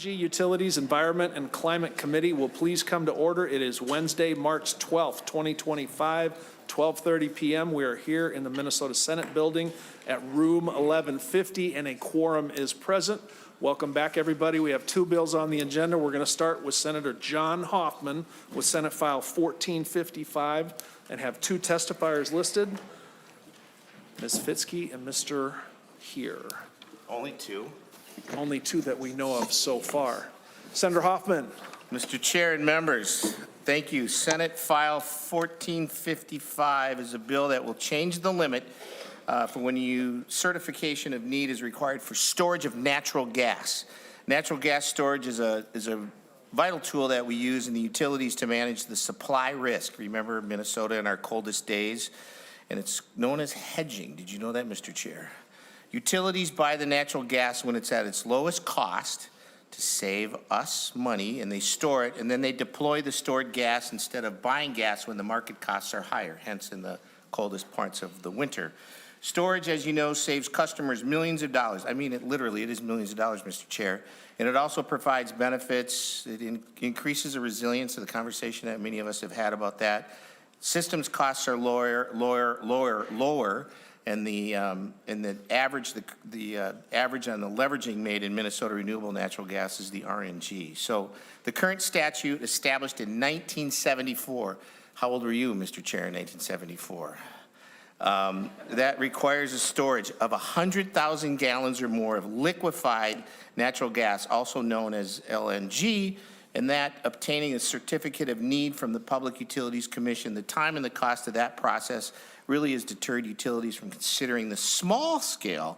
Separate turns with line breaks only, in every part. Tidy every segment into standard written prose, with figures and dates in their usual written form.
Energy, Utilities, Environment, and Climate Committee will please come to order. It is Wednesday, March 12th, 2025, 12:30 p.m. We are here in the Minnesota Senate building at room 1150, and a quorum is present. Welcome back, everybody. We have two bills on the agenda. We're going to start with Senator John Hoffman with Senate File 1455 and have two testifiers listed, Ms. Fitzke and Mr. Here.
Only two.
Only two that we know of so far. Senator Hoffman.
Mr. Chair and members, thank you. Senate File 1455 is a bill that will change the limit for when certification of need is required for storage of natural gas. Natural gas storage is a vital tool that we use in the utilities to manage the supply risk. Remember Minnesota in our coldest days, and it's known as hedging. Did you know that, Mr. Chair? Utilities buy the natural gas when it's at its lowest cost to save us money, and they store it, and then they deploy the stored gas instead of buying gas when the market costs are higher, hence in the coldest parts of the winter. Storage, as you know, saves customers millions of dollars. I mean, it is millions of dollars, Mr. Chair. And it also provides benefits. It increases the resilience of the conversation that many of us have had about that. Systems costs are lower, and the average on the leveraging made in Minnesota renewable natural gas is the RNG. So the current statute established in 1974. How old were you, Mr. Chair, in 1974? That requires a storage of 100,000 gallons or more of liquefied natural gas, also known as LNG, and that obtaining a certificate of need from the Public Utilities Commission. The time and the cost of that process really has deterred utilities from considering the small-scale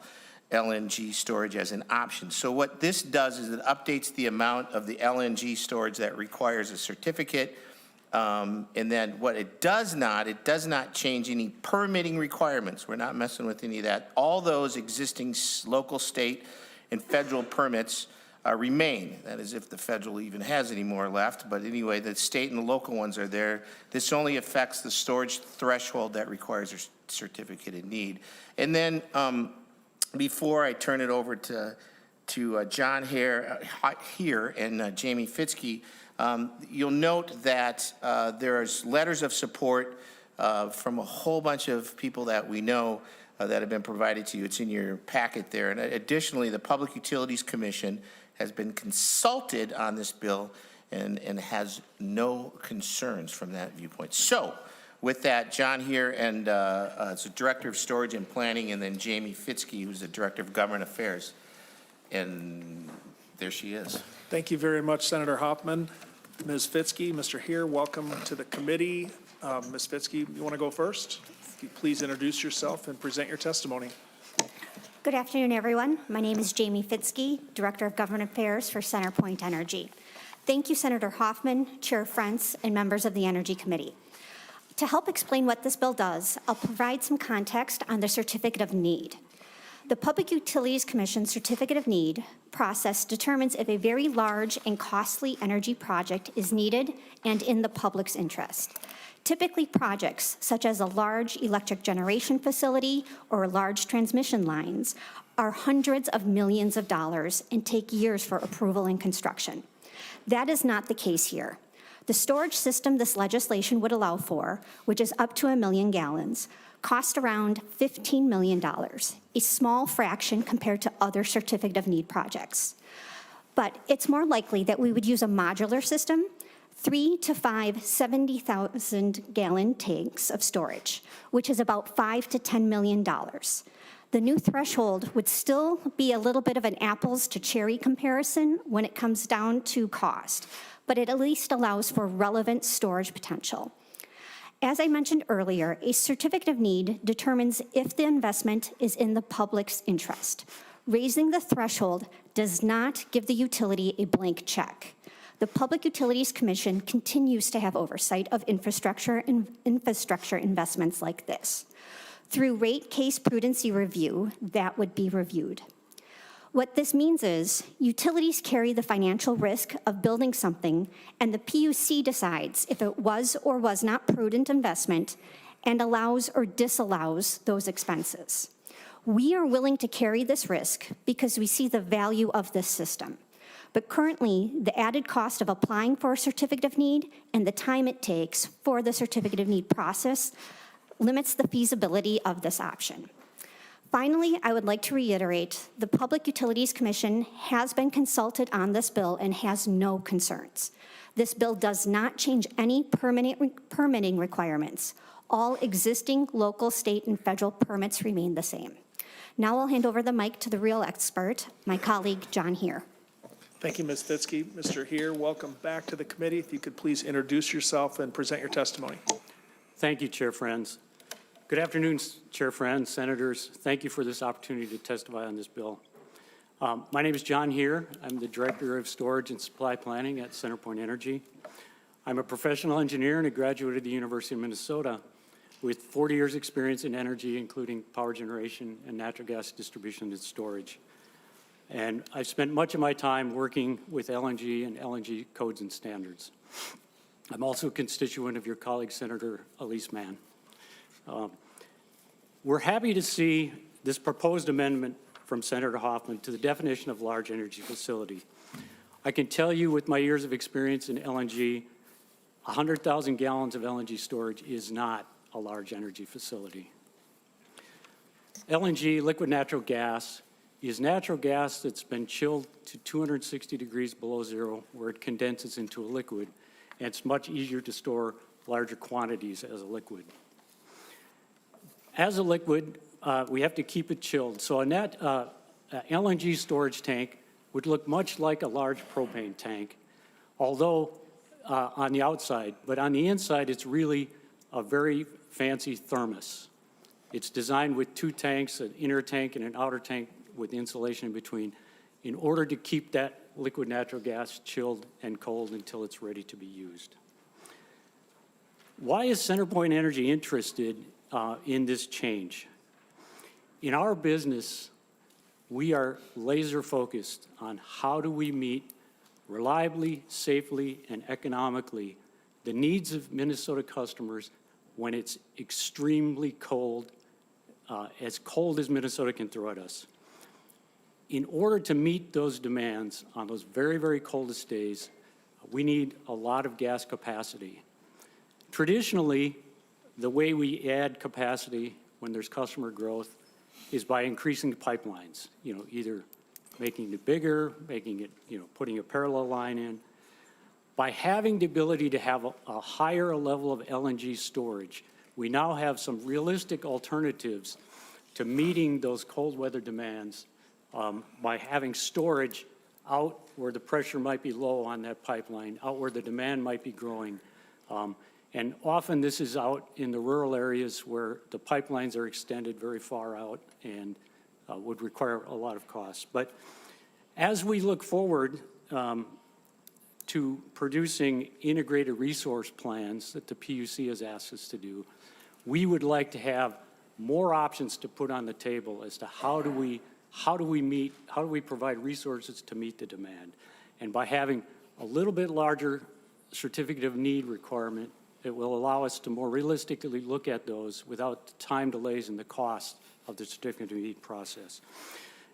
LNG storage as an option. So what this does is it updates the amount of the LNG storage that requires a certificate. And then what it does not change any permitting requirements. We're not messing with any of that. All those existing local, state, and federal permits remain. That is, if the federal even has any more left. But anyway, the state and the local ones are there. This only affects the storage threshold that requires a certificate of need. And then before I turn it over to John here and Jamie Fitzke, you'll note that there's letters of support from a whole bunch of people that we know that have been provided to you. It's in your packet there. And additionally, the Public Utilities Commission has been consulted on this bill and has no concerns from that viewpoint. So with that, John here, and it's the Director of Storage and Planning, and then Jamie Fitzke, who's the Director of Government Affairs. And there she is.
Thank you very much, Senator Hoffman. Ms. Fitzke, Mr. Here, welcome to the committee. Ms. Fitzke, you want to go first? Please introduce yourself and present your testimony.
Good afternoon, everyone. My name is Jamie Fitzke, Director of Government Affairs for CenterPoint Energy. Thank you, Senator Hoffman, Chair Frentz, and members of the Energy Committee. To help explain what this bill does, I'll provide some context on the Certificate of Need. The Public Utilities Commission Certificate of Need process determines if a very large and costly energy project is needed and in the public's interest. Typically, projects such as a large electric generation facility or large transmission lines are hundreds of millions of dollars and take years for approval and construction. That is not the case here. The storage system this legislation would allow for, which is up to 1 million gallons, cost around $15 million, a small fraction compared to other Certificate of Need projects. But it's more likely that we would use a modular system, 3 to 5 70,000-gallon tanks of storage, which is about $5 to $10 million. The new threshold would still be a little bit of an apples to cherry comparison when it comes down to cost, but it at least allows for relevant storage potential. As I mentioned earlier, a Certificate of Need determines if the investment is in the public's interest. Raising the threshold does not give the utility a blank check. The Public Utilities Commission continues to have oversight of infrastructure investments like this. Through rate case prudency review, that would be reviewed. What this means is utilities carry the financial risk of building something, and the PUC decides if it was or was not prudent investment and allows or disallows those expenses. We are willing to carry this risk because we see the value of this system. But currently, the added cost of applying for a certificate of need and the time it takes for the certificate of need process limits the feasibility of this option. Finally, I would like to reiterate, the Public Utilities Commission has been consulted on this bill and has no concerns. This bill does not change any permitting requirements. All existing local, state, and federal permits remain the same. Now I'll hand over the mic to the real expert, my colleague, John Heer.
Thank you, Ms. Fitzke. Mr. Heer, welcome back to the committee. If you could please introduce yourself and present your testimony.
Thank you, Chair Friends. Good afternoon, Chair Friends, Senators. Thank you for this opportunity to testify on this bill. My name is John Heer. I'm the Director of Storage and Supply Planning at CenterPoint Energy. I'm a professional engineer and a graduate of the University of Minnesota with 40 years experience in energy, including power generation and natural gas distribution and storage. And I've spent much of my time working with LNG and LNG codes and standards. I'm also a constituent of your colleague, Senator Elise Mann. We're happy to see this proposed amendment from Senator Hoffman to the definition of large energy facility. I can tell you with my years of experience in LNG, 100,000 gallons of LNG storage is not a large energy facility. LNG, liquid natural gas, is natural gas that's been chilled to 260 degrees below zero, where it condenses into a liquid, and it's much easier to store larger quantities as a liquid. As a liquid, we have to keep it chilled. So a LNG storage tank would look much like a large propane tank, although on the outside, but on the inside, it's really a very fancy thermos. It's designed with two tanks, an inner tank and an outer tank with insulation in between, in order to keep that liquid natural gas chilled and cold until it's ready to be used. Why is CenterPoint Energy interested in this change? In our business, we are laser focused on how do we meet reliably, safely, and economically the needs of Minnesota customers when it's extremely cold as Minnesota can throw at us. In order to meet those demands on those very, very coldest days, we need a lot of gas capacity. Traditionally, the way we add capacity when there's customer growth is by increasing the pipelines, either making it bigger, making it, putting a parallel line in. By having the ability to have a higher level of LNG storage, we now have some realistic alternatives to meeting those cold weather demands by having storage out where the pressure might be low on that pipeline, out where the demand might be growing. And often this is out in the rural areas where the pipelines are extended very far out and would require a lot of costs. But as we look forward to producing integrated resource plans that the PUC has asked us to do, we would like to have more options to put on the table as to how do we provide resources to meet the demand. And by having a little bit larger certificate of need requirement, it will allow us to more realistically look at those without the time delays and the cost of the certificate of need process.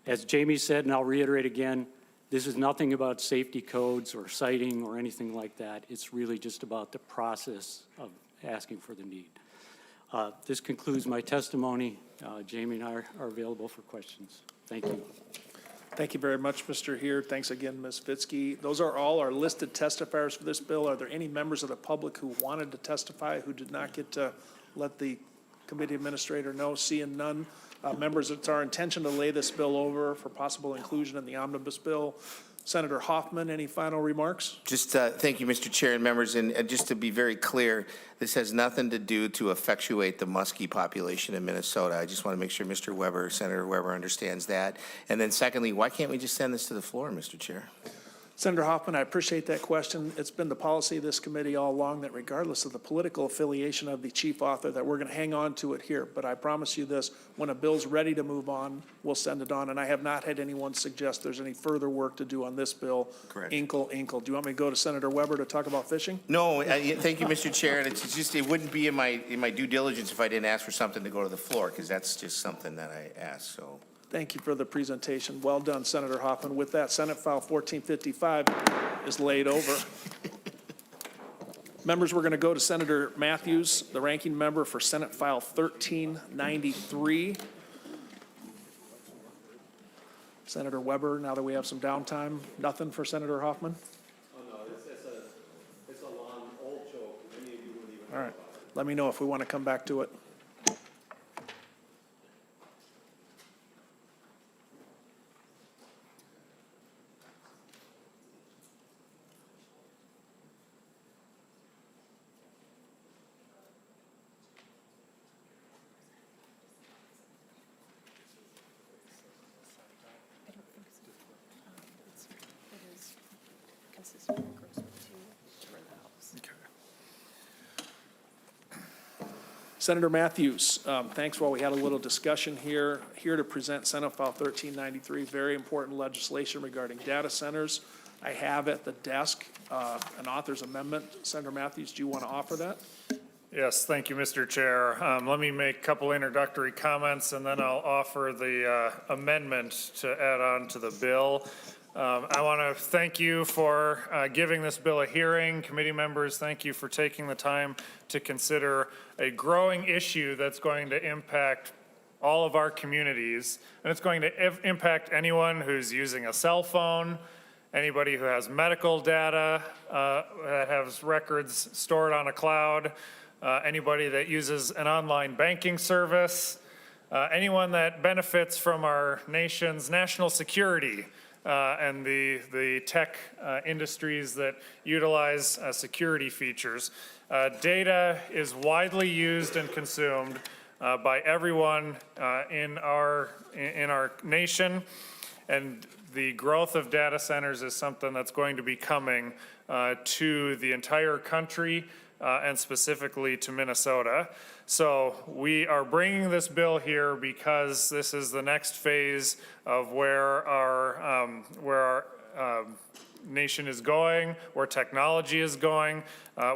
As Jamie said, and I'll reiterate again, this is nothing about safety codes or siting or anything like that. It's really just about the process of asking for the need. This concludes my testimony. Jamie and I are available for questions. Thank you.
Thank you very much, Mr. Heer. Thanks again, Ms. Fitzke. Those are all our listed testifiers for this bill. Are there any members of the public who wanted to testify who did not get to let the committee administrator know? Seeing none. Members, it's our intention to lay this bill over for possible inclusion in the omnibus bill. Senator Hoffman, any final remarks?
Just thank you, Mr. Chair and members. And just to be very clear, this has nothing to do to effectuate the muskie population in Minnesota. I just want to make sure Mr. Weber, Senator Weber, understands that. And then secondly, why can't we just send this to the floor, Mr. Chair?
Senator Hoffman, I appreciate that question. It's been the policy of this committee all along that regardless of the political affiliation of the chief author, that we're going to hang on to it here. But I promise you this, when a bill's ready to move on, we'll send it on. And I have not had anyone suggest there's any further work to do on this bill.
Correct.
Inkle. Do you want me to go to Senator Weber to talk about fishing?
No, thank you, Mr. Chair. And it's just, it wouldn't be in my due diligence if I didn't ask for something to go to the floor, because that's just something that I asked. So
Thank you for the presentation. Well done, Senator Hoffman. With that, Senate File 1455 is laid over. Members, we're going to go to Senator Mathews, the ranking member for Senate File 1393. Senator Weber, now that we have some downtime, nothing for Senator Hoffman?
Oh, no, it's a long, old joke. Many of you wouldn't even know
All right.
about it.
Let me know if we want to come back to it. Senator Mathews, thanks. While we had a little discussion here to present Senate File 1393, very important legislation regarding data centers. I have at the desk an author's amendment. Senator Mathews, do you want to offer that?
Yes, thank you, Mr. Chair. Let me make a couple introductory comments, and then I'll offer the amendment to add on to the bill. I want to thank you for giving this bill a hearing. Committee members, thank you for taking the time to consider a growing issue that's going to impact all of our communities, and it's going to impact anyone who's using a cell phone, anybody who has medical data that has records stored on a cloud, anybody that uses an online banking service, anyone that benefits from our nation's national security and the tech industries that utilize security features. Data is widely used and consumed by everyone in our nation, and the growth of data centers is something that's going to be coming to the entire country and specifically to Minnesota. So we are bringing this bill here because this is the next phase of where our nation is going, where technology is going.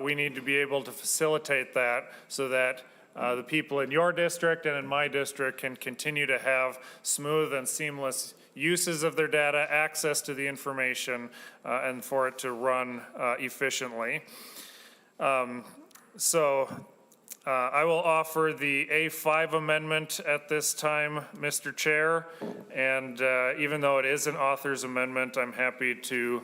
We need to be able to facilitate that so that the people in your district and in my district can continue to have smooth and seamless uses of their data, access to the information, and for it to run efficiently. I will offer the A5 amendment at this time, Mr. Chair, and even though it is an author's amendment, I'm happy to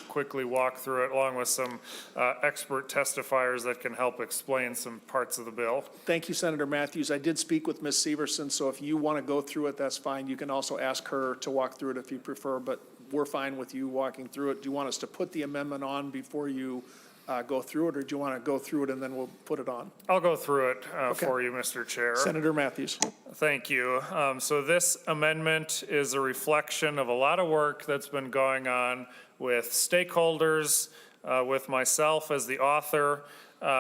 quickly walk through it along with some expert testifiers that can help explain some parts of the bill.
Thank you, Senator Mathews. I did speak with Ms. Severson, so if you want to go through it, that's fine. You can also ask her to walk through it if you prefer, but we're fine with you walking through it. Do you want us to put the amendment on before you go through it, or do you want to go through it and then we'll put it on?
I'll go through it for you, Mr. Chair.
Senator Mathews.
Thank you. So this amendment is a reflection of a lot of work that's been going on with stakeholders, with myself as the author,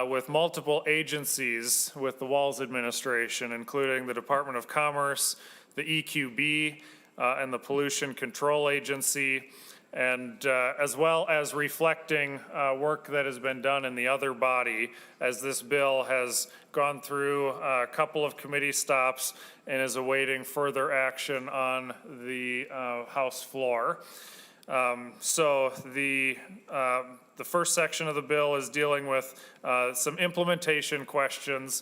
with multiple agencies with the Walz administration, including the Department of Commerce, the EQB, and the Pollution Control Agency, and as well as reflecting work that has been done in the other body as this bill has gone through a couple of committee stops and is awaiting further action on the House floor. So the first section of the bill is dealing with some implementation questions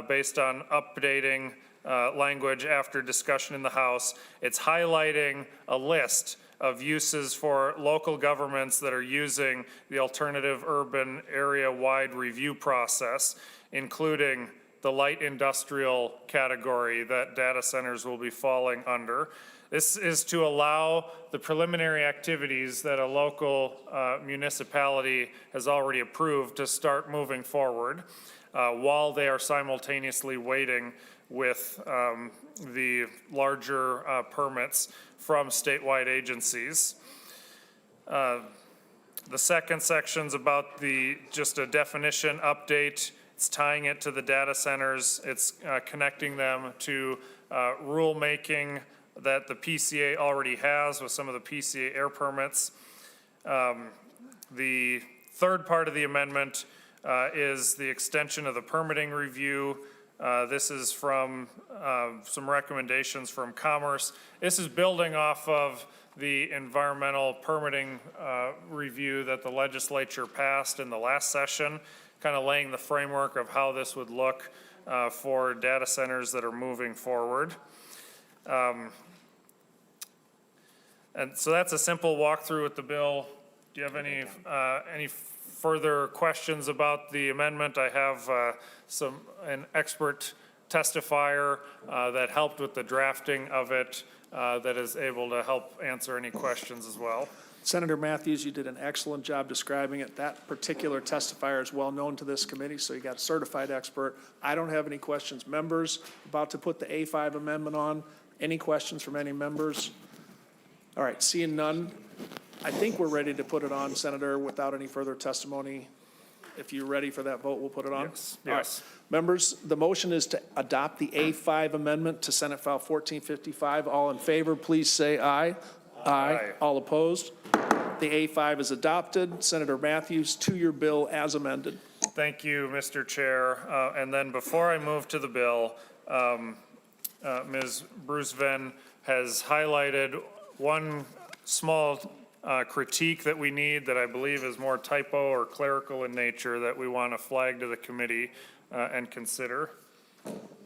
based on updating language after discussion in the House. It's highlighting a list of uses for local governments that are using the alternative urban area-wide review process, including the light industrial category that data centers will be falling under. This is to allow the preliminary activities that a local municipality has already approved to start moving forward while they are simultaneously waiting with the larger permits from statewide agencies. The second section's about just a definition update. It's tying it to the data centers. It's connecting them to rulemaking that the PCA already has with some of the PCA air permits. The third part of the amendment is the extension of the permitting review This is from some recommendations from Commerce. This is building off of the environmental permitting review that the legislature passed in the last session, kind of laying the framework of how this would look for data centers that are moving forward. And so that's a simple walkthrough with the bill. Do you have any further questions about the amendment? I have an expert testifier that helped with the drafting of it that is able to help answer any questions as well.
Senator Mathews, you did an excellent job describing it. That particular testifier is well known to this committee, so you got a certified expert. I don't have any questions. Members, about to put the A5 amendment on. Any questions from any members? All right, seeing none, I think we're ready to put it on, Senator, without any further testimony. If you're ready for that vote, we'll put it on.
Yes.
All right. Members, the motion is to adopt the A5 amendment to Senate File 1455. All in favor, please say aye. Aye. All opposed? The A5 is adopted. Senator Mathews, to your bill as amended.
Thank you, Mr. Chair. And then before I move to the bill, Ms. Bruce-Venn has highlighted one small critique that we need that I believe is more typo or clerical in nature that we want to flag to the committee and consider.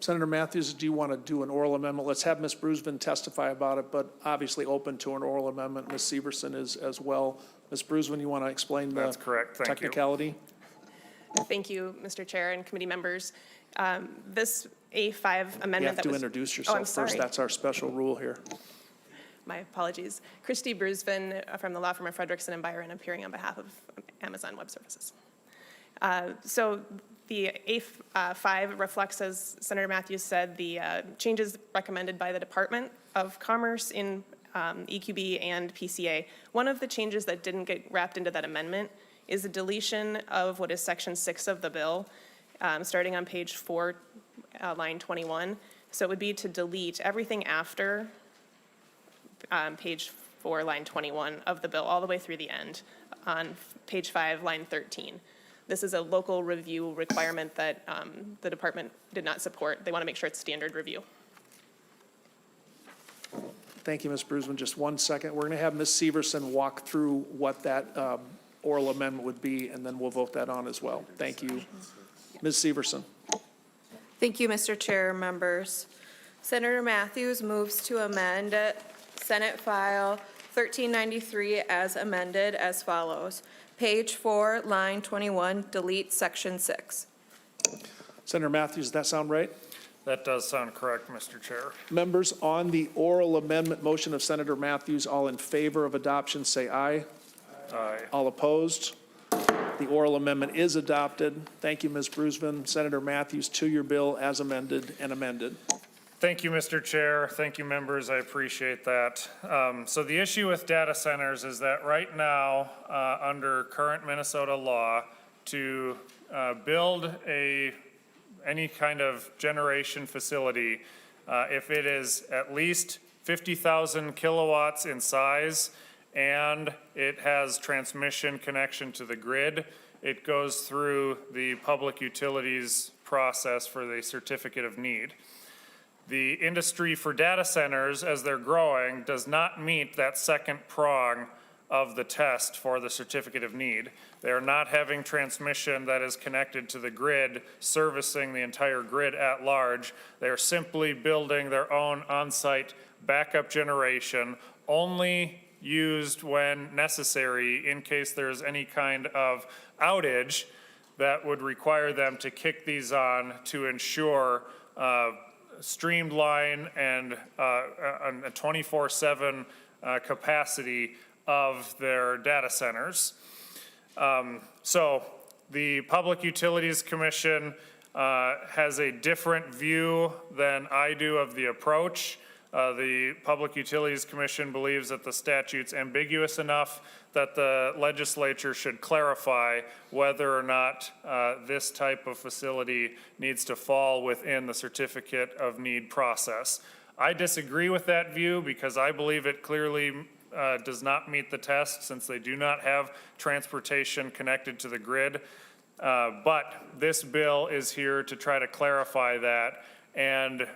Senator Mathews, do you want to do an oral amendment? Let's have Ms. Bruce-Venn testify about it, but obviously open to an oral amendment. Ms. Severson is as well. Ms. Bruce-Venn, you want to explain the
That's correct. Thank you.
technicality?
Thank you, Mr. Chair and committee members. This A5 amendment
You have
that
to
was...
introduce
Oh,
yourself
I'm
first.
sorry.
That's our special rule here.
My apologies. Christy Bruce-Venn from the law firm of Frederickson and Byron, appearing on behalf of Amazon Web Services. So the A5 reflects, as Senator Mathews said, the changes recommended by the Department of Commerce in EQB and PCA. One of the changes that didn't get wrapped into that amendment is the deletion of what is Section 6 of the bill, starting on page 4, line 21. So it would be to delete everything after page 4, line 21 of the bill, all the way through the end, on page 5, line 13. This is a local review requirement that the department did not support. They want to make sure it's standard review.
Thank you, Ms. Bruce-Venn. Just 1 second. We're going to have Ms. Severson walk through what that oral amendment would be, and then we'll vote that on as well. Thank you. Ms. Severson.
Thank you, Mr. Chair, members. Senator Mathews moves to amend Senate File 1393 as amended as follows. Page 4, line 21, delete Section 6.
Senator Mathews, does that sound right?
That does sound correct, Mr. Chair.
Members, on the oral amendment motion of Senator Mathews, all in favor of adoption, say aye.
Aye.
All opposed? The oral amendment is adopted. Thank you, Ms. Bruce-Venn. Senator Mathews, to your bill as amended and amended.
Thank you, Mr. Chair. Thank you, members. I appreciate that. So the issue with data centers is that right now, under current Minnesota law, to build any kind of generation facility, if it is at least 50,000 kilowatts in size and it has transmission connection to the grid, it goes through the public utilities process for the certificate of need. The industry for data centers, as they're growing, does not meet that second prong of the test for the certificate of need. They are not having transmission that is connected to the grid, servicing the entire grid at large. They are simply building their own on-site backup generation, only used when necessary in case there's any kind of outage that would require them to kick these on to ensure streamline and a 24/7 capacity of their data centers. So the Public Utilities Commission has a different view than I do of the approach. The Public Utilities Commission believes that the statute's ambiguous enough that the legislature should clarify whether or not this type of facility needs to fall within the certificate of need process. I disagree with that view because I believe it clearly does not meet the test since they do not have transportation connected to the grid. But this bill is here to try to clarify that and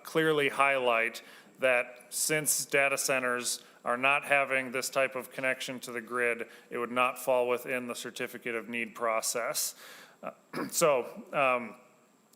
clearly highlight that since data centers are not having this type of connection to the grid, it would not fall within the certificate of need process.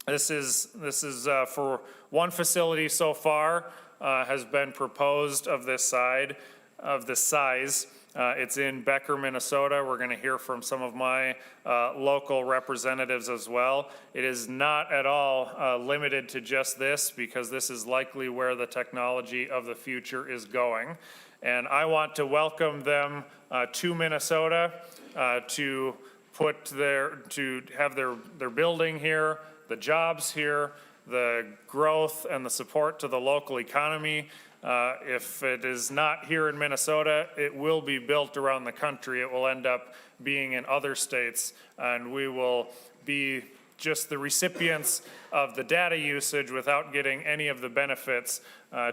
This is for one facility so far has been proposed of this size. It's in Becker, Minnesota. We're going to hear from some of my local representatives as well. It is not at all limited to just this, because this is likely where the technology of the future is going. And I want to welcome them to Minnesota to have their building here, the jobs here, the growth and the support to the local economy. If it is not here in Minnesota, it will be built around the country. It will end up being in other states, and we will be just the recipients of the data usage without getting any of the benefits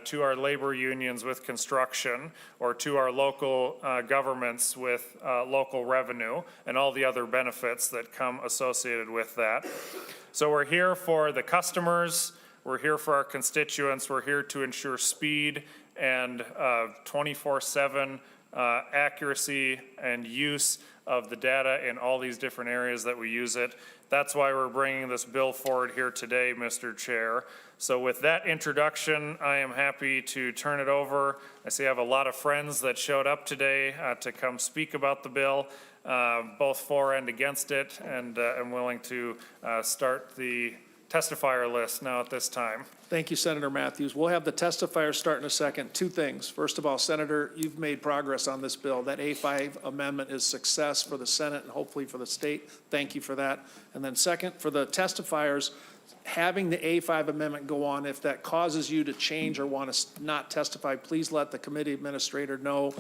to our labor unions with construction, or to our local governments with local revenue and all the other benefits that come associated with that. So we're here for the customers, we're here for our constituents, we're here to ensure speed and 24/7 accuracy and use of the data in all these different areas that we use it. That's why we're bringing this bill forward here today, Mr. Chair. So with that introduction, I am happy to turn it over. I see I have a lot of friends that showed up today to come speak about the bill, both for and against it, and I'm willing to start the testifier list now at this time.
Thank you, Senator Mathews. We'll have the testifiers start in a second. Two things. First of all, Senator, you've made progress on this bill. That A5 amendment is success for the Senate and hopefully for the state. Thank you for that. And then second, for the testifiers, having the A5 amendment go on, if that causes you to change or want to not testify, please let the committee administrator know.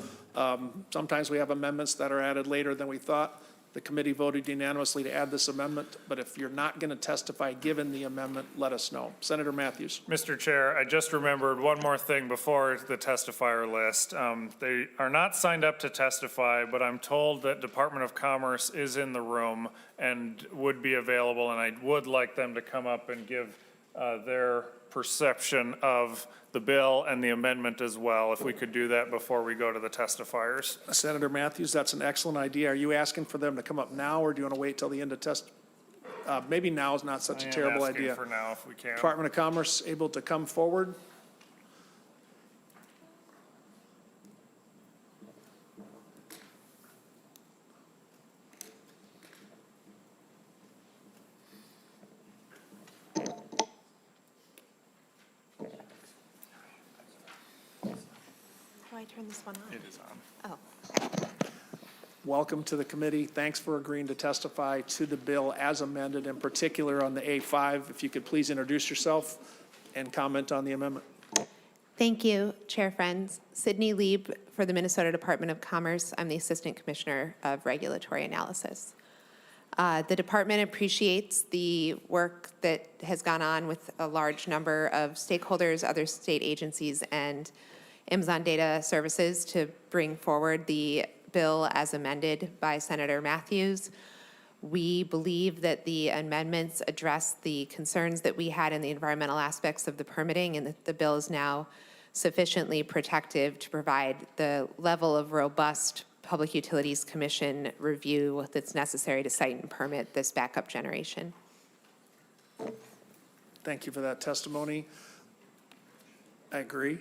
Sometimes we have amendments that are added later than we thought. The committee voted unanimously to add this amendment, but if you're not going to testify given the amendment, let us know. Senator Mathews.
Mr. Chair, I just remembered one more thing before the testifier list. They are not signed up to testify, but I'm told that Department of Commerce is in the room and would be available, and I would like them to come up and give their perception of the bill and the amendment as well, if we could do that before we go to the testifiers.
Senator Mathews, that's an excellent idea. Are you asking for them to come up now, or do you want to wait till the end of maybe now is not such a terrible idea.
For now, if we can.
Department of Commerce able to come forward?
How do I turn this one on?
It is on.
Oh.
Welcome to the committee. Thanks for agreeing to testify to the bill as amended, in particular on the A5. If you could please introduce yourself and comment on the amendment.
Thank you, Chair Friends. Sydney Lieb for the Minnesota Department of Commerce. I'm the Assistant Commissioner of Regulatory Analysis. The department appreciates the work that has gone on with a large number of stakeholders, other state agencies, and Amazon Data Services to bring forward the bill as amended by Senator Mathews. We believe that the amendments address the concerns that we had in the environmental aspects of the permitting, and that the bill is now sufficiently protective to provide the level of robust Public Utilities Commission review that's necessary to cite and permit this backup generation.
Thank you for that testimony. I agree.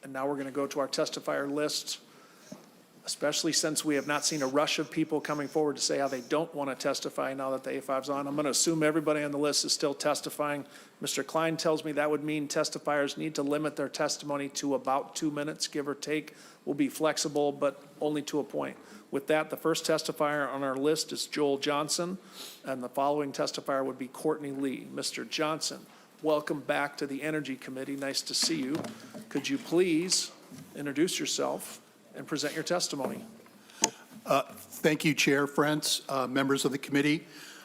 And now we're going to go to our testifier list, especially since we have not seen a rush of people coming forward to say how they don't want to testify now that the A5's on. I'm going to assume everybody on the list is still testifying. Mr. Klein tells me that would mean testifiers need to limit their testimony to about 2 minutes, give or take. We'll be flexible, but only to a point. With that, the first testifier on our list is Joel Johnson, and the following testifier would be Courtney Lee. Mr. Johnson, welcome back to the Energy Committee. Nice to see you. Could you please introduce yourself and present your testimony?
Thank you, Chair, friends, members of the committee.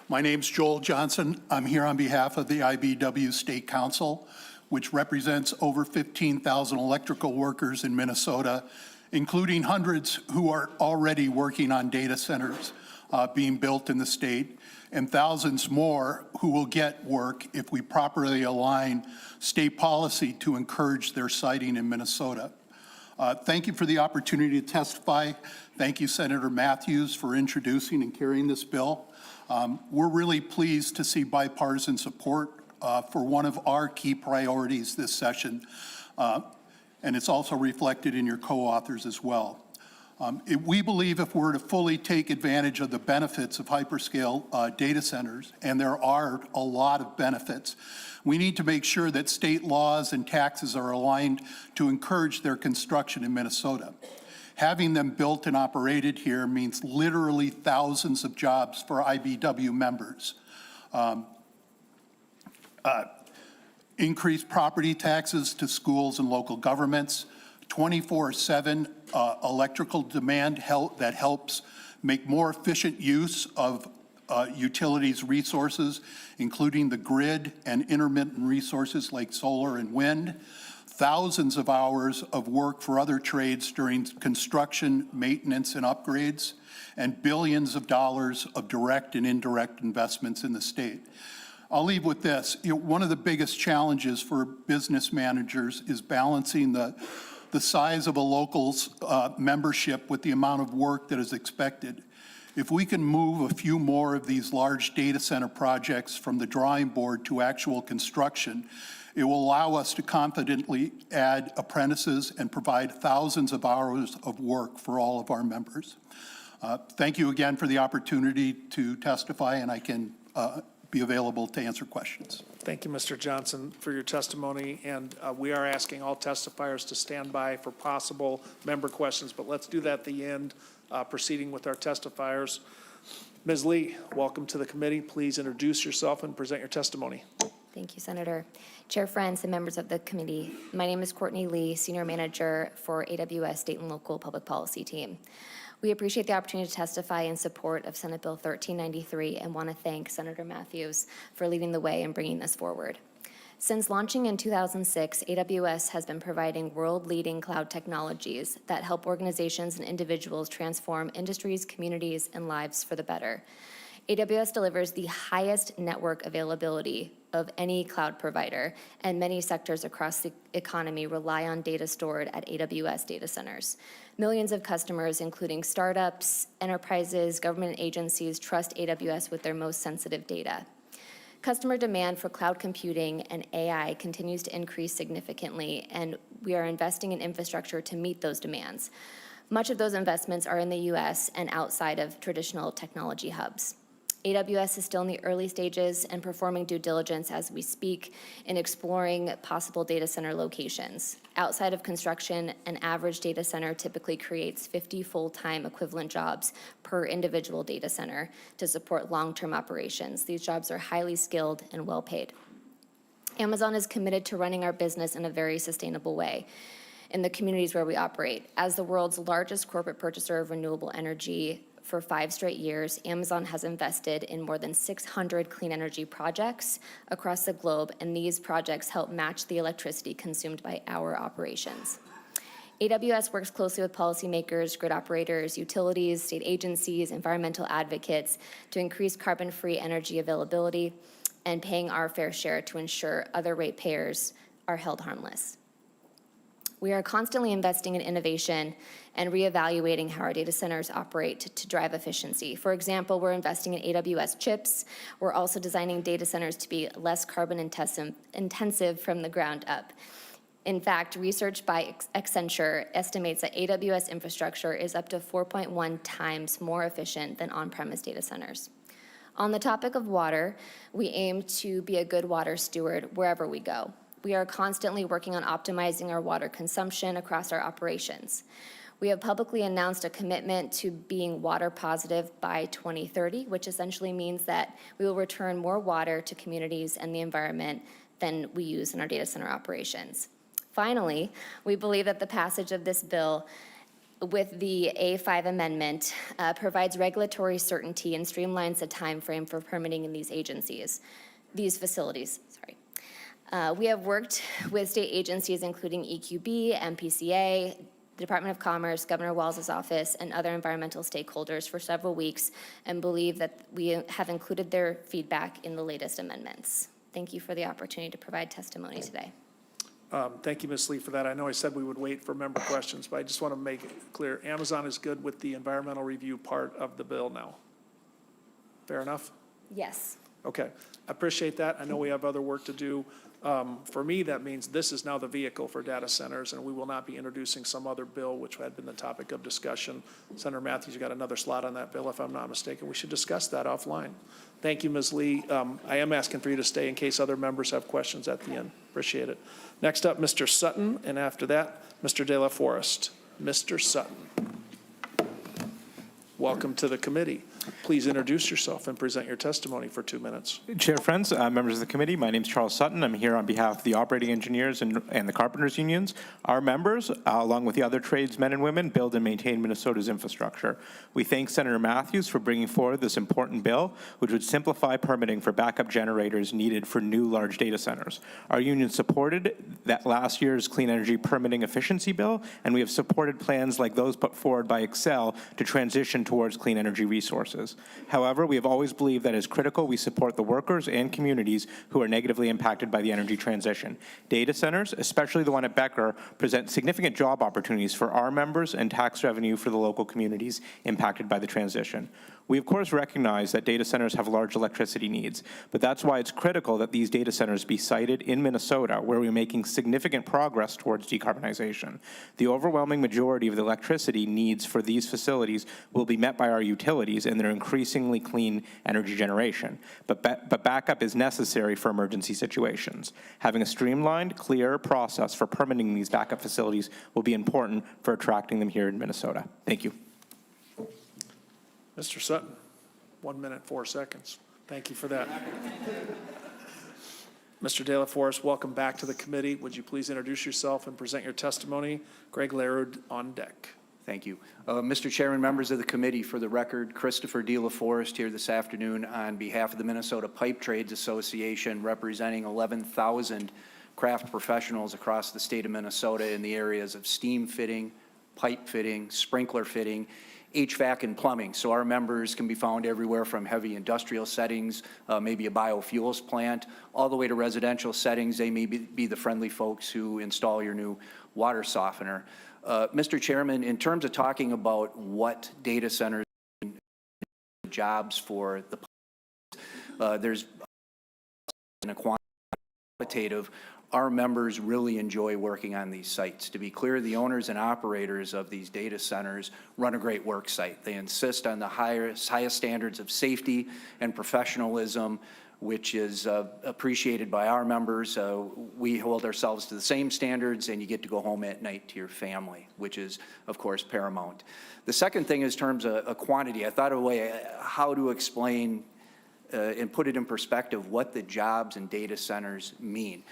My name's Joel Johnson. I'm here on behalf of the IBEW State Council, which represents over 15,000 electrical workers in Minnesota, including hundreds who are already working on data centers being built in the state, and thousands more who will get work if we properly align state policy to encourage their siting in Minnesota. Thank you for the opportunity to testify. Thank you, Senator Mathews, for introducing and carrying this bill. We're really pleased to see bipartisan support for one of our key priorities this session, and it's also reflected in your co-authors as well. We believe if we're to fully take advantage of the benefits of hyperscale data centers, and there are a lot of benefits, we need to make sure that state laws and taxes are aligned to encourage their construction in Minnesota. Having them built and operated here means literally thousands of jobs for IBEW members. Increased property taxes to schools and local governments, 24/7 electrical demand that helps make more efficient use of utilities resources, including the grid and intermittent resources like solar and wind, thousands of hours of work for other trades during construction, maintenance, and upgrades, and billions of dollars of direct and indirect investments in the state. I'll leave with this. One of the biggest challenges for business managers is balancing the size of a local's membership with the amount of work that is expected. If we can move a few more of these large data center projects from the drawing board to actual construction, it will allow us to confidently add apprentices and provide thousands of hours of work for all of our members. Thank you again for the opportunity to testify, and I can be available to answer questions.
Thank you, Mr. Johnson, for your testimony, and we are asking all testifiers to stand by for possible member questions, but let's do that at the end, proceeding with our testifiers. Ms. Lee, welcome to the committee. Please introduce yourself and present your testimony.
Thank you, Senator. Chair Friends and members of the committee, my name is Courtney Lee, Senior Manager for AWS State and Local Public Policy Team. We appreciate the opportunity to testify in support of Senate Bill 1393 and want to thank Senator Mathews for leading the way and bringing this forward. Since launching in 2006, AWS has been providing world-leading cloud technologies that help organizations and individuals transform industries, communities, and lives for the better. AWS delivers the highest network availability of any cloud provider, and many sectors across the economy rely on data stored at AWS data centers. Millions of customers, including startups, enterprises, government agencies, trust AWS with their most sensitive data. Customer demand for cloud computing and AI continues to increase significantly, and we are investing in infrastructure to meet those demands. Much of those investments are in the U.S. and outside of traditional technology hubs. AWS is still in the early stages and performing due diligence as we speak in exploring possible data center locations. Outside of construction, an average data center typically creates 50 full-time equivalent jobs per individual data center to support long-term operations. These jobs are highly skilled and well-paid. Amazon is committed to running our business in a very sustainable way in the communities where we operate. As the world's largest corporate purchaser of renewable energy, for 5 straight years, Amazon has invested in more than 600 clean energy projects across the globe, and these projects help match the electricity consumed by our operations. AWS works closely with policymakers, grid operators, utilities, state agencies, environmental advocates to increase carbon-free energy availability and paying our fair share to ensure other ratepayers are held harmless. We are constantly investing in innovation and reevaluating how our data centers operate to drive efficiency. For example, we're investing in AWS chips. We're also designing data centers to be less carbon intensive from the ground up. In fact, research by Accenture estimates that AWS infrastructure is up to 4.1 times more efficient than on-premise data centers. On the topic of water, we aim to be a good water steward wherever we go. We are constantly working on optimizing our water consumption across our operations. We have publicly announced a commitment to being water positive by 2030, which essentially means that we will return more water to communities and the environment than we use in our data center operations. Finally, we believe that the passage of this bill with the A5 amendment provides regulatory certainty and streamlines the timeframe for permitting in these facilities. We have worked with state agencies including EQB, MPCA, Department of Commerce, Governor Walz's office, and other environmental stakeholders for several weeks and believe that we have included their feedback in the latest amendments. Thank you for the opportunity to provide testimony today.
Thank you, Ms. Lee, for that. I know I said we would wait for member questions, but I just want to make it clear. Amazon is good with the environmental review part of the bill now. Fair enough?
Yes.
Okay, I appreciate that. I know we have other work to do. For me, that means this is now the vehicle for data centers, and we will not be introducing some other bill which had been the topic of discussion. Senator Mathews, you got another slot on that bill, if I'm not mistaken. We should discuss that offline. Thank you, Ms. Lee. I am asking for you to stay in case other members have questions at the end. Appreciate it. Next up, Mr. Sutton, and after that, Mr. De La Forest. Mr. Sutton. Welcome to the committee. Please introduce yourself and present your testimony for 2 minutes.
Chair, friends, members of the committee, my name is Charles Sutton. I'm here on behalf of the operating engineers and the carpenters unions. Our members, along with the other tradesmen and women, build and maintain Minnesota's infrastructure. We thank Senator Mathews for bringing forward this important bill, which would simplify permitting for backup generators needed for new large data centers. Our union supported that last year's clean energy permitting efficiency bill, and we have supported plans like those put forward by Excel to transition towards clean energy resources. However, we have always believed that it is critical we support the workers and communities who are negatively impacted by the energy transition. Data centers, especially the one at Becker, present significant job opportunities for our members and tax revenue for the local communities impacted by the transition. We, of course, recognize that data centers have large electricity needs, but that's why it's critical that these data centers be sited in Minnesota, where we're making significant progress towards decarbonization. The overwhelming majority of the electricity needs for these facilities will be met by our utilities and their increasingly clean energy generation, but backup is necessary for emergency situations. Having a streamlined, clear process for permitting these backup facilities will be important for attracting them here in Minnesota. Thank you.
Mr. Sutton, 1 minute, 4 seconds. Thank you for that. Mr. De La Forest, welcome back to the committee. Would you please introduce yourself and present your testimony? Greg Laird on deck.
Thank you. Mr. Chairman, members of the committee, for the record, Christopher De La Forest here this afternoon on behalf of the Minnesota Pipe Trades Association, representing 11,000 craft professionals across the state of Minnesota in the areas of steam fitting, pipe fitting, sprinkler fitting, HVAC and plumbing. So our members can be found everywhere from heavy industrial settings, maybe a biofuels plant, all the way to residential settings. They may be the friendly folks who install your new water softener. Mr. Chairman, in terms of talking about what data centers jobs for the there's a quantitative. Our members really enjoy working on these sites. To be clear, the owners and operators of these data centers run a great work site. They insist on the highest standards of safety and professionalism, which is appreciated by our members. We hold ourselves to the same standards, and you get to go home at night to your family, which is, of course, paramount. The second thing is in terms of a quantity. I thought of a way how to explain and put it in perspective what the jobs in data centers mean.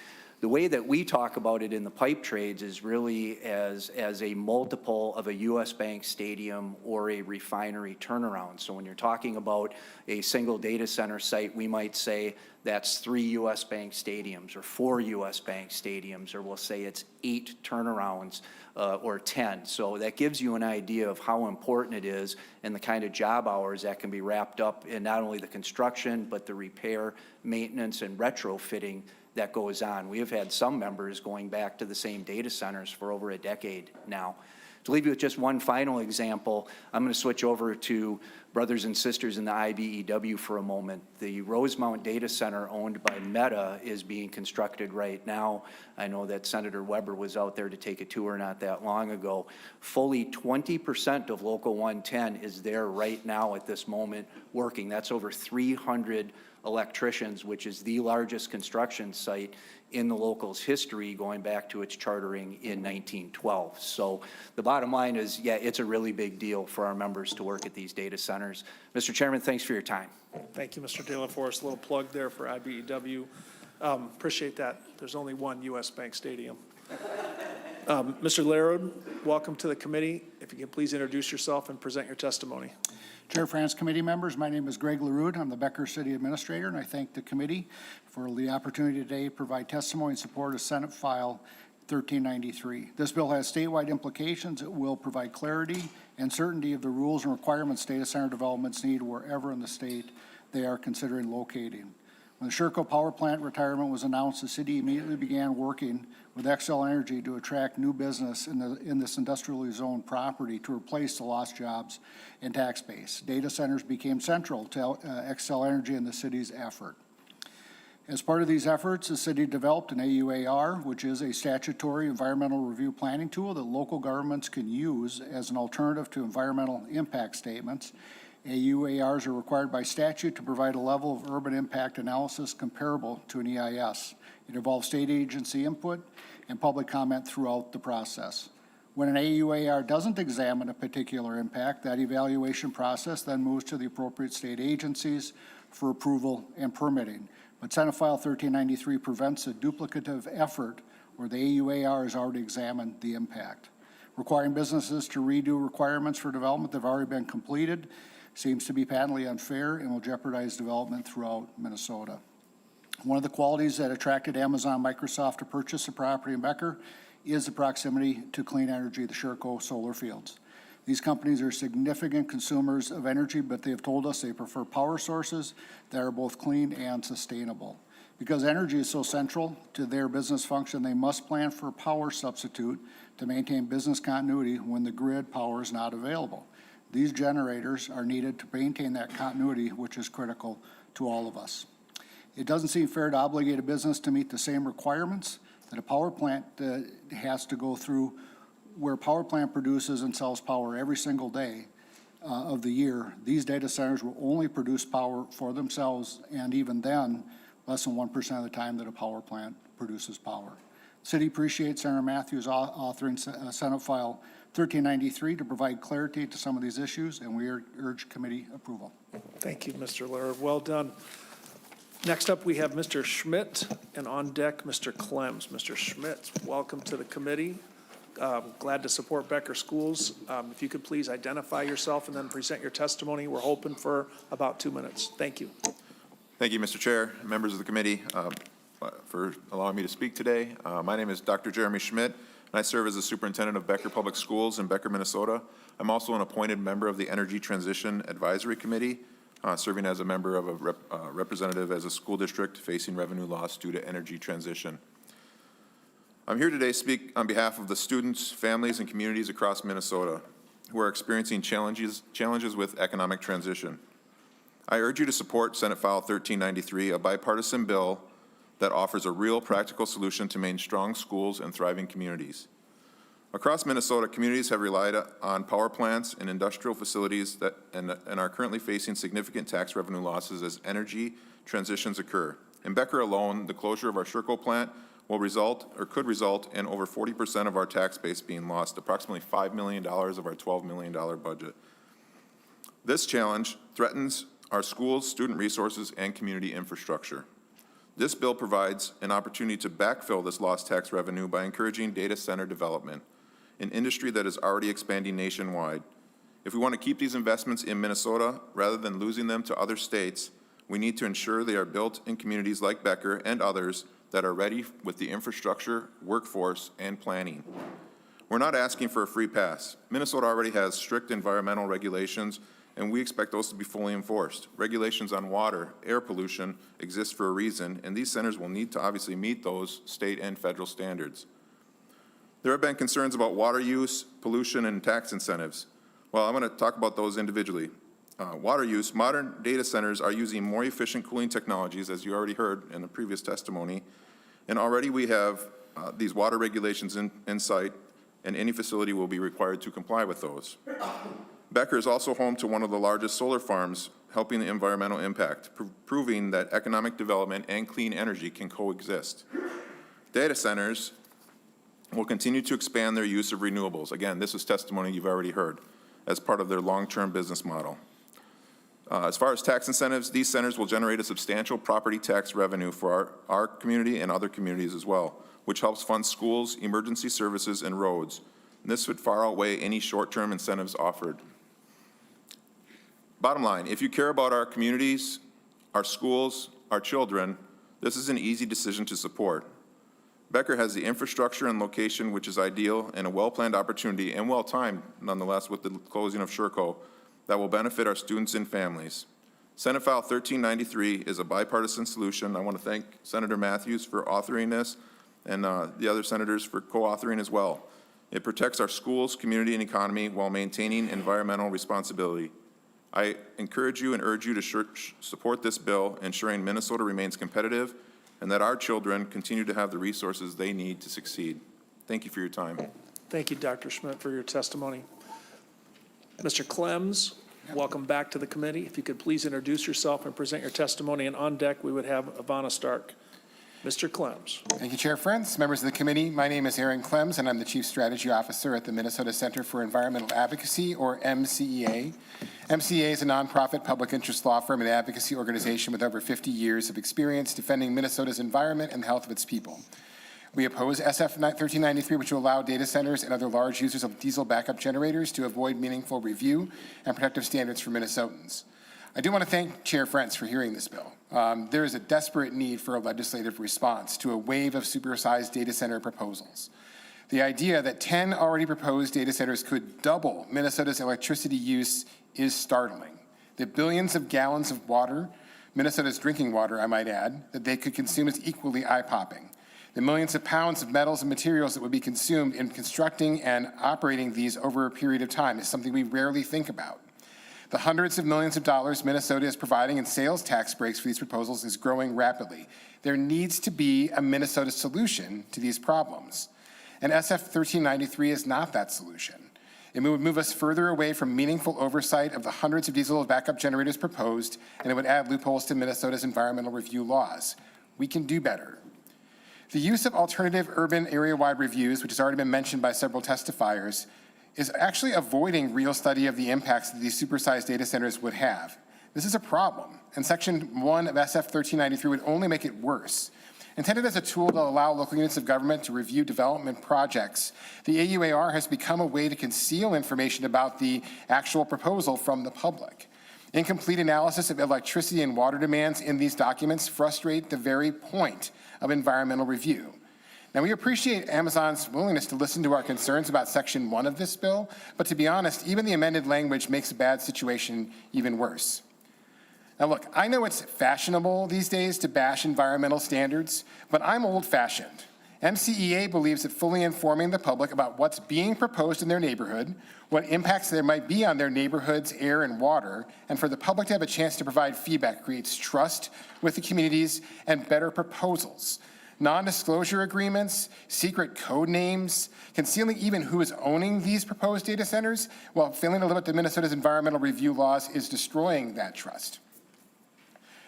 The way that we talk about it in the pipe trades is really as a multiple of a U.S. Bank stadium or a refinery turnaround. So when you're talking about a single data center site, we might say that's 3 U.S. Bank stadiums or 4 U.S. Bank stadiums, or we'll say it's 8 turnarounds or 10. So that gives you an idea of how important it is and the kind of job hours that can be wrapped up in not only the construction, but the repair, maintenance, and retrofitting that goes on. We have had some members going back to the same data centers for over a decade now. To leave you with just one final example, I'm going to switch over to brothers and sisters in the IBEW for a moment. The Rosemount Data Center owned by Meta is being constructed right now. I know that Senator Weber was out there to take a tour not that long ago. Fully 20% of Local 110 is there right now at this moment working. That's over 300 electricians, which is the largest construction site in the local's history going back to its chartering in 1912. So the bottom line is, yeah, it's a really big deal for our members to work at these data centers. Mr. Chairman, thanks for your time.
Thank you, Mr. De La Forest. A little plug there for IBEW. Appreciate that. There's only one U.S. Bank Stadium. Mr. Laird, welcome to the committee. If you can please introduce yourself and present your testimony.
Chair, France committee members, my name is Greg LaRue. I'm the Becker City Administrator, and I thank the committee for the opportunity today to provide testimony in support of Senate File 1393. This bill has statewide implications. It will provide clarity and certainty of the rules and requirements data center developments need wherever in the state they are considering locating. When the Sherco Power Plant retirement was announced, the city immediately began working with Xcel Energy to attract new business in this industrially zoned property to replace the lost jobs and tax base. Data centers became central to Xcel Energy and the city's effort. As part of these efforts, the city developed an AUAR, which is a statutory environmental review planning tool that local governments can use as an alternative to environmental impact statements. AUARs are required by statute to provide a level of urban impact analysis comparable to an EIS. It involves state agency input and public comment throughout the process. When an AUAR doesn't examine a particular impact, that evaluation process then moves to the appropriate state agencies for approval and permitting. But Senate File 1393 prevents a duplicative effort where the AUAR has already examined the impact. Requiring businesses to redo requirements for development that have already been completed seems to be patently unfair and will jeopardize development throughout Minnesota. One of the qualities that attracted Amazon Microsoft to purchase the property in Becker is the proximity to clean energy, the Sherco solar fields. These companies are significant consumers of energy, but they have told us they prefer power sources that are both clean and sustainable. Because energy is so central to their business function, they must plan for a power substitute to maintain business continuity when the grid power is not available. These generators are needed to maintain that continuity, which is critical to all of us. It doesn't seem fair to obligate a business to meet the same requirements that a power plant has to go through, where a power plant produces and sells power every single day of the year. These data centers will only produce power for themselves, and even then, less than 1% of the time that a power plant produces power. City appreciates Senator Mathews authoring Senate File 1393 to provide clarity to some of these issues, and we urge committee approval.
Thank you, Mr. Laird. Well done. Next up, we have Mr. Schmidt, and on deck, Mr. Clems. Mr. Schmidt, welcome to the committee. Glad to support Becker Schools. If you could please identify yourself and then present your testimony. We're hoping for about 2 minutes. Thank you.
Thank you, Mr. Chair, members of the committee, for allowing me to speak today. My name is Dr. Jeremy Schmidt, and I serve as the superintendent of Becker Public Schools in Becker, Minnesota. I'm also an appointed member of the Energy Transition Advisory Committee, serving as a member of a representative as a school district facing revenue loss due to energy transition. I'm here today to speak on behalf of the students, families, and communities across Minnesota who are experiencing challenges with economic transition. I urge you to support Senate File 1393, a bipartisan bill that offers a real practical solution to maintain strong schools and thriving communities. Across Minnesota, communities have relied on power plants and industrial facilities and are currently facing significant tax revenue losses as energy transitions occur. In Becker alone, the closure of our Sherco plant will result, or could result, in over 40% of our tax base being lost, approximately $5 million of our $12 million budget. This challenge threatens our schools, student resources, and community infrastructure. This bill provides an opportunity to backfill this lost tax revenue by encouraging data center development, an industry that is already expanding nationwide. If we want to keep these investments in Minnesota rather than losing them to other states, we need to ensure they are built in communities like Becker and others that are ready with the infrastructure, workforce, and planning. We're not asking for a free pass. Minnesota already has strict environmental regulations, and we expect those to be fully enforced. Regulations on water, air pollution exist for a reason, and these centers will need to obviously meet those state and federal standards. There have been concerns about water use, pollution, and tax incentives. Well, I'm going to talk about those individually. Water use, modern data centers are using more efficient cooling technologies, as you already heard in the previous testimony, and already we have these water regulations in sight, and any facility will be required to comply with those. Becker is also home to one of the largest solar farms, helping the environmental impact, proving that economic development and clean energy can coexist. Data centers will continue to expand their use of renewables. Again, this is testimony you've already heard, as part of their long-term business model. As far as tax incentives, these centers will generate a substantial property tax revenue for our community and other communities as well, which helps fund schools, emergency services, and roads. And this would far outweigh any short-term incentives offered. Bottom line, if you care about our communities, our schools, our children, this is an easy decision to support. Becker has the infrastructure and location which is ideal and a well-planned opportunity and well-timed nonetheless with the closing of Sherco that will benefit our students and families. Senate File 1393 is a bipartisan solution. I want to thank Senator Mathews for authoring this and the other senators for co-authoring as well. It protects our schools, community, and economy while maintaining environmental responsibility. I encourage you and urge you to support this bill, ensuring Minnesota remains competitive and that our children continue to have the resources they need to succeed. Thank you for your time.
Thank you, Dr. Schmidt, for your testimony. Mr. Clems, welcome back to the committee. If you could please introduce yourself and present your testimony. And on deck, we would have Ivana Stark. Mr. Clems.
Thank you, Chair Friends, members of the committee. My name is Aaron Clems, and I'm the Chief Strategy Officer at the Minnesota Center for Environmental Advocacy, or MCEA. MCEA is a nonprofit public interest law firm and advocacy organization with over 50 years of experience defending Minnesota's environment and the health of its people. We oppose SF 1393, which will allow data centers and other large users of diesel backup generators to avoid meaningful review and protective standards for Minnesotans. I do want to thank Chair Frentz for hearing this bill. There is a desperate need for a legislative response to a wave of supersized data center proposals. The idea that 10 already proposed data centers could double Minnesota's electricity use is startling. The billions of gallons of water, Minnesota's drinking water, I might add, that they could consume is equally eye-popping. The millions of pounds of metals and materials that would be consumed in constructing and operating these over a period of time is something we rarely think about. The hundreds of millions of dollars Minnesota is providing in sales tax breaks for these proposals is growing rapidly. There needs to be a Minnesota solution to these problems. And SF 1393 is not that solution. It would move us further away from meaningful oversight of the hundreds of diesel backup generators proposed, and it would add loopholes to Minnesota's environmental review laws. We can do better. The use of alternative urban area-wide reviews, which has already been mentioned by several testifiers, is actually avoiding real study of the impacts that these supersized data centers would have. This is a problem, and Section 1 of SF 1393 would only make it worse. Intended as a tool to allow local units of government to review development projects, the AUAR has become a way to conceal information about the actual proposal from the public. Incomplete analysis of electricity and water demands in these documents frustrate the very point of environmental review. Now, we appreciate Amazon's willingness to listen to our concerns about Section 1 of this bill, but to be honest, even the amended language makes a bad situation even worse. Now, look, I know it's fashionable these days to bash environmental standards, but I'm old-fashioned. MCEA believes that fully informing the public about what's being proposed in their neighborhood, what impacts there might be on their neighborhood's air and water, and for the public to have a chance to provide feedback creates trust with the communities and better proposals. Non-disclosure agreements, secret code names, concealing even who is owning these proposed data centers while failing to live up to Minnesota's environmental review laws is destroying that trust.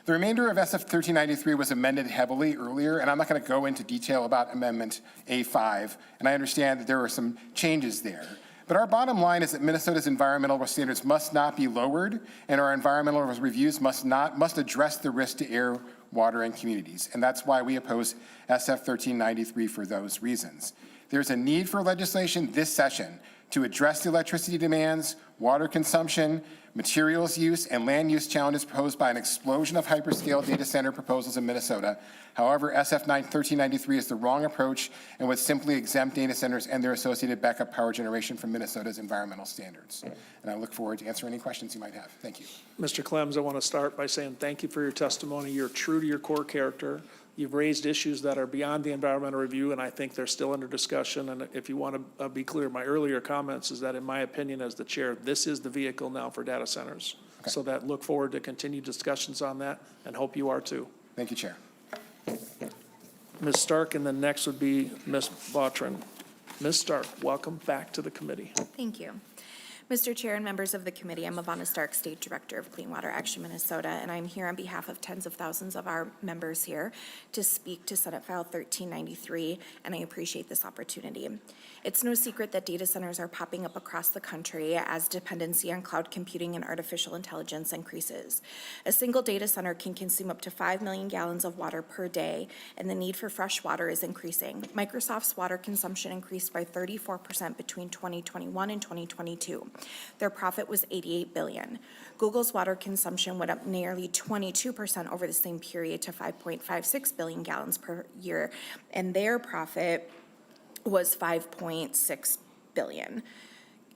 The remainder of SF 1393 was amended heavily earlier, and I'm not going to go into detail about Amendment A5, and I understand that there are some changes there. But our bottom line is that Minnesota's environmental standards must not be lowered, and our environmental reviews must address the risk to air, water, and communities. And that's why we oppose SF 1393 for those reasons. There's a need for legislation this session to address the electricity demands, water consumption, materials use, and land use challenges posed by an explosion of hyperscale data center proposals in Minnesota. However, SF 1393 is the wrong approach and would simply exempt data centers and their associated backup power generation from Minnesota's environmental standards. And I look forward to answering any questions you might have. Thank you.
Mr. Clems, I want to start by saying thank you for your testimony. You're true to your core character. You've raised issues that are beyond the environmental review, and I think they're still under discussion. And if you want to be clear, my earlier comments is that, in my opinion, as the chair, this is the vehicle now for data centers. Okay. So that look forward to continued discussions on that, and hope you are too.
Thank you, Chair.
Ms. Stark, and then next would be Ms. Vautrin. Ms. Stark, welcome back to the committee.
Thank you. Mr. Chair and members of the committee, I'm Ivana Stark, State Director of Clean Water Action Minnesota, and I'm here on behalf of tens of thousands of our members here to speak to Senate File 1393, and I appreciate this opportunity. It's no secret that data centers are popping up across the country as dependency on cloud computing and artificial intelligence increases. A single data center can consume up to 5 million gallons of water per day, and the need for fresh water is increasing. Microsoft's water consumption increased by 34% between 2021 and 2022. Their profit was $88 billion. Google's water consumption went up nearly 22% over the same period to 5.56 billion gallons per year, and their profit was 5.6 billion.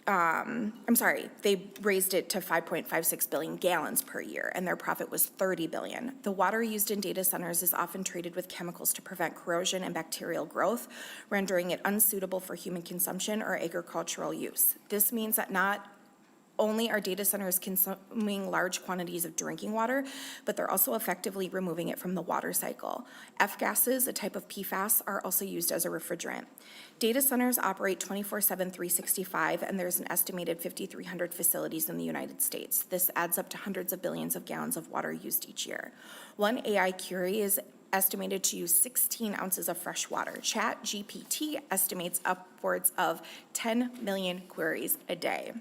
They raised it to 5.56 billion gallons per year, and their profit was 30 billion. The water used in data centers is often treated with chemicals to prevent corrosion and bacterial growth, rendering it unsuitable for human consumption or agricultural use. This means that not only are data centers consuming large quantities of drinking water, but they're also effectively removing it from the water cycle. F-gases, a type of PFAS, are also used as a refrigerant. Data centers operate 24/7, 365, and there's an estimated 5,300 facilities in the United States. This adds up to hundreds of billions of gallons of water used each year. One AI query is estimated to use 16 ounces of fresh water. ChatGPT estimates upwards of 10 million queries a day.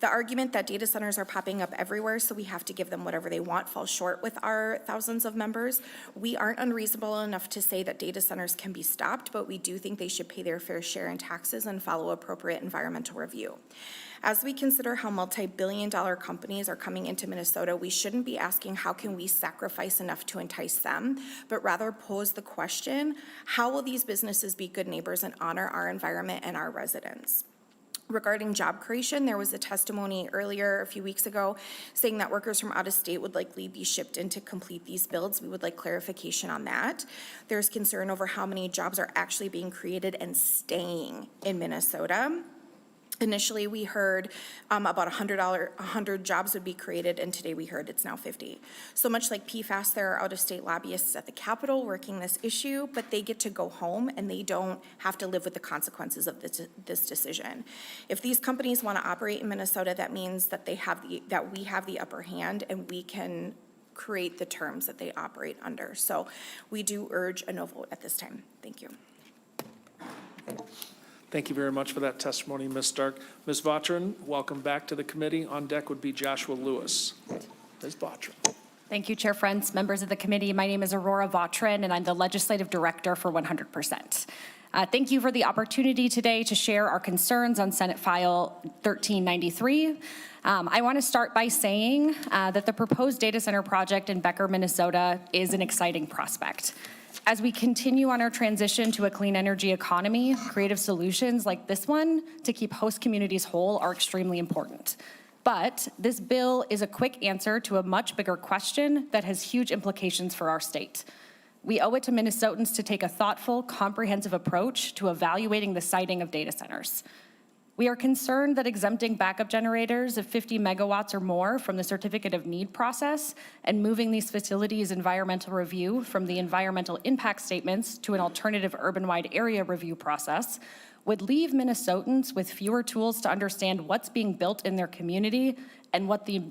The argument that data centers are popping up everywhere, so we have to give them whatever they want, falls short with our thousands of members. We aren't unreasonable enough to say that data centers can be stopped, but we do think they should pay their fair share in taxes and follow appropriate environmental review. As we consider how multi-billion-dollar companies are coming into Minnesota, we shouldn't be asking how can we sacrifice enough to entice them, but rather pose the question, how will these businesses be good neighbors and honor our environment and our residents? Regarding job creation, there was a testimony earlier a few weeks ago saying that workers from out of state would likely be shipped in to complete these builds. We would like clarification on that. There's concern over how many jobs are actually being created and staying in Minnesota. Initially, we heard about 100 jobs would be created, and today we heard it's now 50. So much like PFAS, there are out-of-state lobbyists at the Capitol working this issue, but they get to go home and they don't have to live with the consequences of this decision. If these companies want to operate in Minnesota, that means that we have the upper hand and we can create the terms that they operate under. So we do urge a no vote at this time. Thank you.
Thank you very much for that testimony, Ms. Stark. Ms. Vautrin, welcome back to the committee. On deck would be Joshua Lewis. Ms. Vautrin.
Thank you, Chair Friends, members of the committee. My name is Aurora Vautrin, and I'm the Legislative Director for 100%. Thank you for the opportunity today to share our concerns on Senate File 1393. I want to start by saying that the proposed data center project in Becker, Minnesota is an exciting prospect. As we continue on our transition to a clean energy economy, creative solutions like this one to keep host communities whole are extremely important. But this bill is a quick answer to a much bigger question that has huge implications for our state. We owe it to Minnesotans to take a thoughtful, comprehensive approach to evaluating the siting of data centers. We are concerned that exempting backup generators of 50 megawatts or more from the certificate of need process and moving these facilities' environmental review from the environmental impact statements to an alternative urban-wide area review process would leave Minnesotans with fewer tools to understand what's being built in their community and what the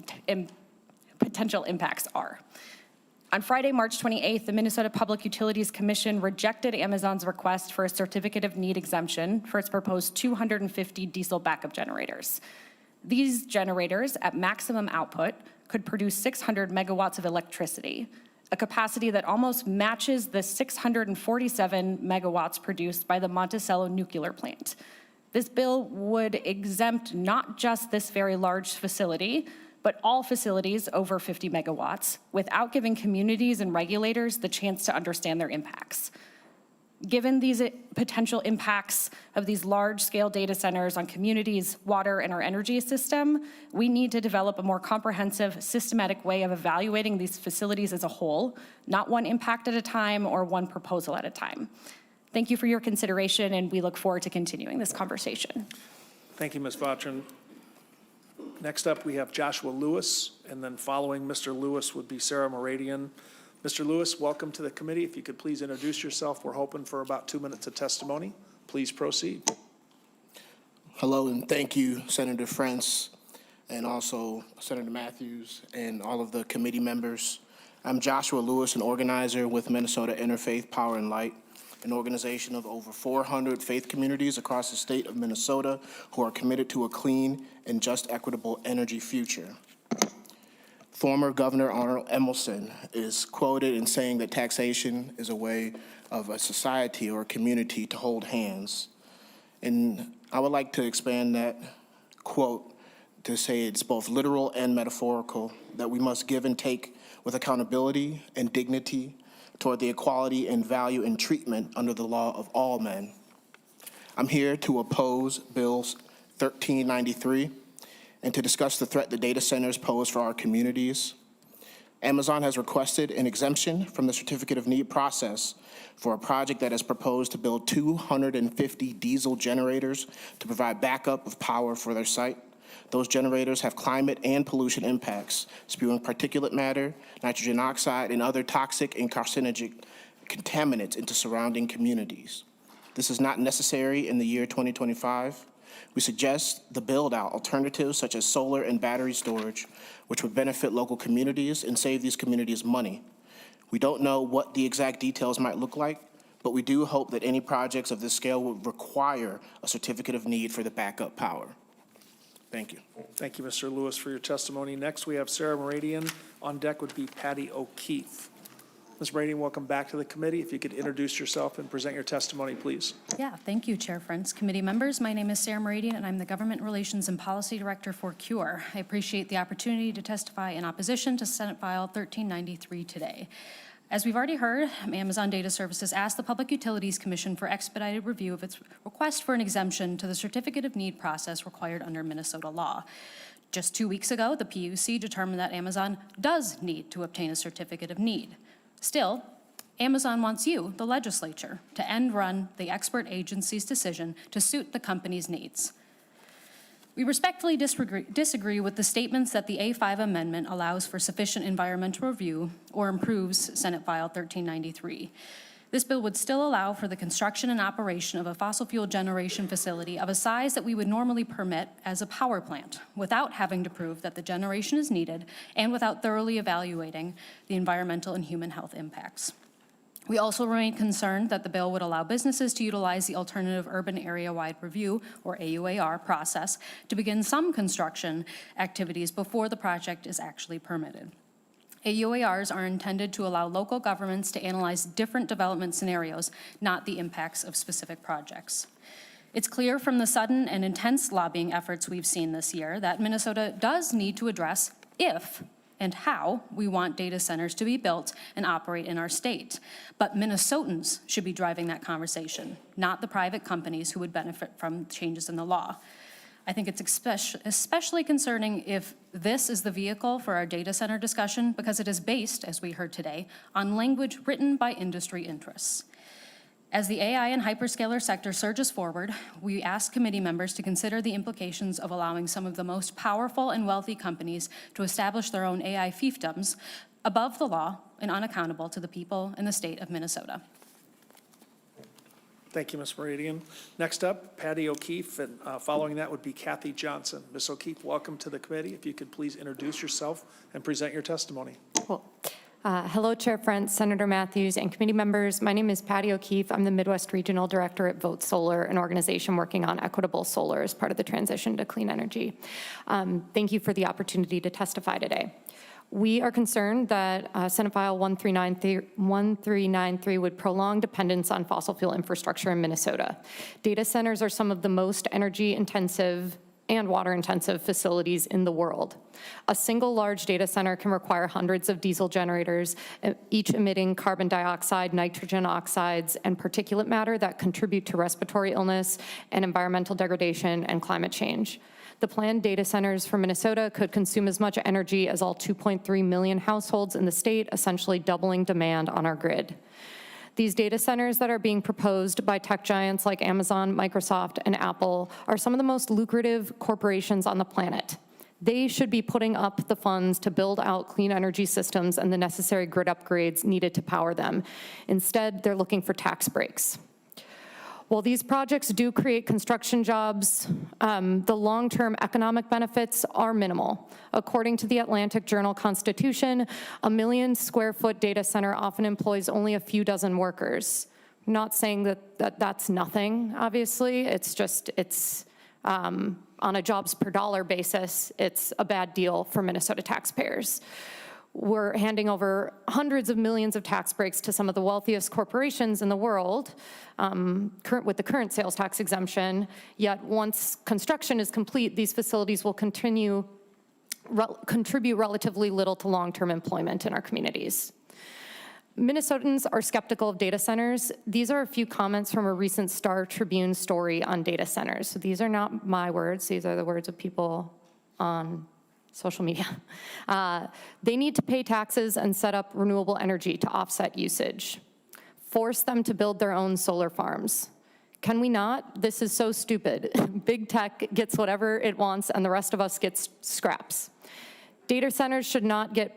potential impacts are. On Friday, March 28th, the Minnesota Public Utilities Commission rejected Amazon's request for a certificate of need exemption for its proposed 250 diesel backup generators. These generators, at maximum output, could produce 600 megawatts of electricity, a capacity that almost matches the 647 megawatts produced by the Monticello nuclear plant. This bill would exempt not just this very large facility, but all facilities over 50 megawatts without giving communities and regulators the chance to understand their impacts. Given these potential impacts of these large-scale data centers on communities, water, and our energy system, we need to develop a more comprehensive, systematic way of evaluating these facilities as a whole, not one impact at a time or one proposal at a time. Thank you for your consideration, and we look forward to continuing this conversation.
Thank you, Ms. Vautrin. Next up, we have Joshua Lewis, and then following Mr. Lewis would be Sarah Moradian. Mr. Lewis, welcome to the committee. If you could please introduce yourself. We're hoping for about 2 minutes of testimony. Please proceed.
Hello, and thank you, Senator Frentz, and also Senator Mathews, and all of the committee members. I'm Joshua Lewis, an organizer with Minnesota Interfaith Power and Light, an organization of over 400 faith communities across the state of Minnesota who are committed to a clean and just equitable energy future. Former Governor Arnold Emmelson is quoted in saying that taxation is a way of a society or a community to hold hands. And I would like to expand that quote to say it's both literal and metaphorical, that we must give and take with accountability and dignity toward the equality and value and treatment under the law of all men. I'm here to oppose Bill 1393 and to discuss the threat the data centers pose for our communities. Amazon has requested an exemption from the Certificate of Need process for a project that is proposed to build 250 diesel generators to provide backup of power for their site. Those generators have climate and pollution impacts, spewing particulate matter, nitrogen oxide, and other toxic and carcinogenic contaminants into surrounding communities. This is not necessary in the year 2025. We suggest the build-out alternatives such as solar and battery storage, which would benefit local communities and save these communities money. We don't know what the exact details might look like, but we do hope that any projects of this scale would require a certificate of need for the backup power. Thank you.
Thank you, Mr. Lewis, for your testimony. Next, we have Sarah Meridian. On deck would be Patty O'Keefe. Ms. Meridian, welcome back to the committee. If you could introduce yourself and present your testimony, please.
Yeah, thank you, Chair Friends. Committee members, my name is Sarah Meridian, and I'm the Government Relations and Policy Director for CURE. I appreciate the opportunity to testify in opposition to Senate File 1393 today. As we've already heard, Amazon Data Services asked the Public Utilities Commission for expedited review of its request for an exemption to the Certificate of Need process required under Minnesota law. Just 2 weeks ago, the PUC determined that Amazon does need to obtain a Certificate of Need. Still, Amazon wants you, the legislature, to end run the expert agency's decision to suit the company's needs. We respectfully disagree with the statements that the A5 amendment allows for sufficient environmental review or improves Senate File 1393. This bill would still allow for the construction and operation of a fossil fuel generation facility of a size that we would normally permit as a power plant without having to prove that the generation is needed and without thoroughly evaluating the environmental and human health impacts. We also remain concerned that the bill would allow businesses to utilize the Alternative Urban Area-Wide Review, or AUAR, process to begin some construction activities before the project is actually permitted. AUARs are intended to allow local governments to analyze different development scenarios, not the impacts of specific projects. It's clear from the sudden and intense lobbying efforts we've seen this year that Minnesota does need to address if and how we want data centers to be built and operate in our state. But Minnesotans should be driving that conversation, not the private companies who would benefit from changes in the law. I think it's especially concerning if this is the vehicle for our data center discussion because it is based, as we heard today, on language written by industry interests. As the AI and hyperscaler sector surges forward, we ask committee members to consider the implications of allowing some of the most powerful and wealthy companies to establish their own AI fiefdoms above the law and unaccountable to the people in the state of Minnesota.
Thank you, Ms. Meridian. Next up, Patty O'Keefe, and following that would be Kathy Johnson. Ms. O'Keefe, welcome to the committee. If you could please introduce yourself and present your testimony.
Cool. Hello, Chair Friends, Senator Mathews, and committee members. My name is Patty O'Keefe. I'm the Midwest Regional Director at Vote Solar, an organization working on equitable solar as part of the transition to clean energy. Thank you for the opportunity to testify today. We are concerned that Senate File 1393 would prolong dependence on fossil fuel infrastructure in Minnesota. Data centers are some of the most energy-intensive and water-intensive facilities in the world. A single large data center can require hundreds of diesel generators, each emitting carbon dioxide, nitrogen oxides, and particulate matter that contribute to respiratory illness and environmental degradation and climate change. The planned data centers for Minnesota could consume as much energy as all 2.3 million households in the state, essentially doubling demand on our grid. These data centers that are being proposed by tech giants like Amazon, Microsoft, and Apple are some of the most lucrative corporations on the planet. They should be putting up the funds to build out clean energy systems and the necessary grid upgrades needed to power them. Instead, they're looking for tax breaks. While these projects do create construction jobs, the long-term economic benefits are minimal. According to the Atlantic Journal-Constitution, a 1 million square foot data center often employs only a few dozen workers. I'm not saying that that's nothing, obviously. It's just, on a jobs per dollar basis, it's a bad deal for Minnesota taxpayers. We're handing over hundreds of millions of tax breaks to some of the wealthiest corporations in the world with the current sales tax exemption, yet once construction is complete, these facilities will contribute relatively little to long-term employment in our communities. Minnesotans are skeptical of data centers. These are a few comments from a recent Star Tribune story on data centers. So these are not my words, these are the words of people on social media. They need to pay taxes and set up renewable energy to offset usage. Force them to build their own solar farms. Can we not? This is so stupid. Big tech gets whatever it wants and the rest of us gets scraps. Data centers should not get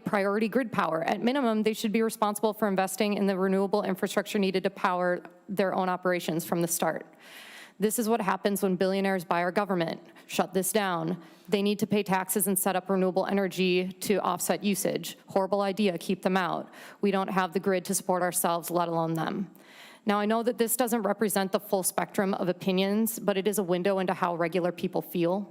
priority grid power. At minimum, they should be responsible for investing in the renewable infrastructure needed to power their own operations from the start. This is what happens when billionaires buy our government. Shut this down. They need to pay taxes and set up renewable energy to offset usage. Horrible idea, keep them out. We don't have the grid to support ourselves, let alone them. Now, I know that this doesn't represent the full spectrum of opinions, but it is a window into how regular people feel.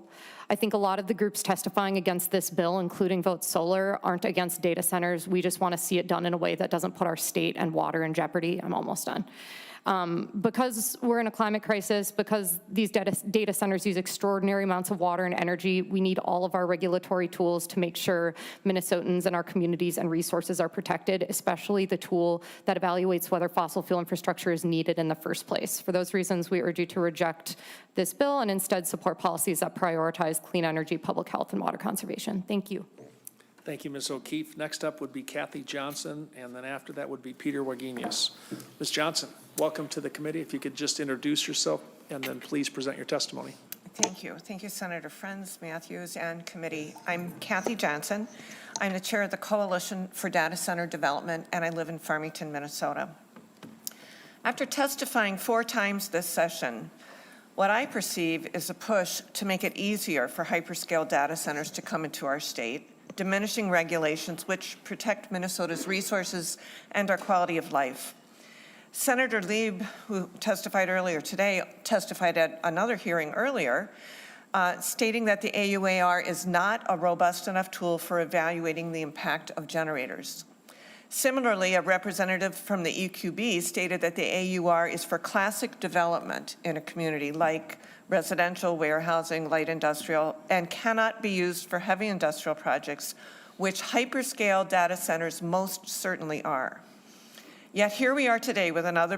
I think a lot of the groups testifying against this bill, including Vote Solar, aren't against data centers. We just want to see it done in a way that doesn't put our state and water in jeopardy. I'm almost done. Because we're in a climate crisis, because these data centers use extraordinary amounts of water and energy, we need all of our regulatory tools to make sure Minnesotans and our communities and resources are protected, especially the tool that evaluates whether fossil fuel infrastructure is needed in the first place. For those reasons, we urge you to reject this bill and instead support policies that prioritize clean energy, public health, and water conservation. Thank you.
Thank you, Ms. O'Keefe. Next up would be Kathy Johnson, and then after that would be Peter Wagenius. Ms. Johnson, welcome to the committee. If you could just introduce yourself and then please present your testimony.
Thank you. Thank you, Senator Friends, Mathews, and committee. I'm Kathy Johnson. I'm the chair of the Coalition for Data Center Development, and I live in Farmington, Minnesota. After testifying 4 times this session, what I perceive is a push to make it easier for hyperscale data centers to come into our state, diminishing regulations which protect Minnesota's resources and our quality of life. Senator Lieb, who testified earlier today, testified at another hearing earlier, stating that the AUAR is not a robust enough tool for evaluating the impact of generators. Similarly, a representative from the EQB stated that the AUR is for classic development in a community like residential, warehousing, light industrial, and cannot be used for heavy industrial projects, which hyperscale data centers most certainly are. Yet here we are today with another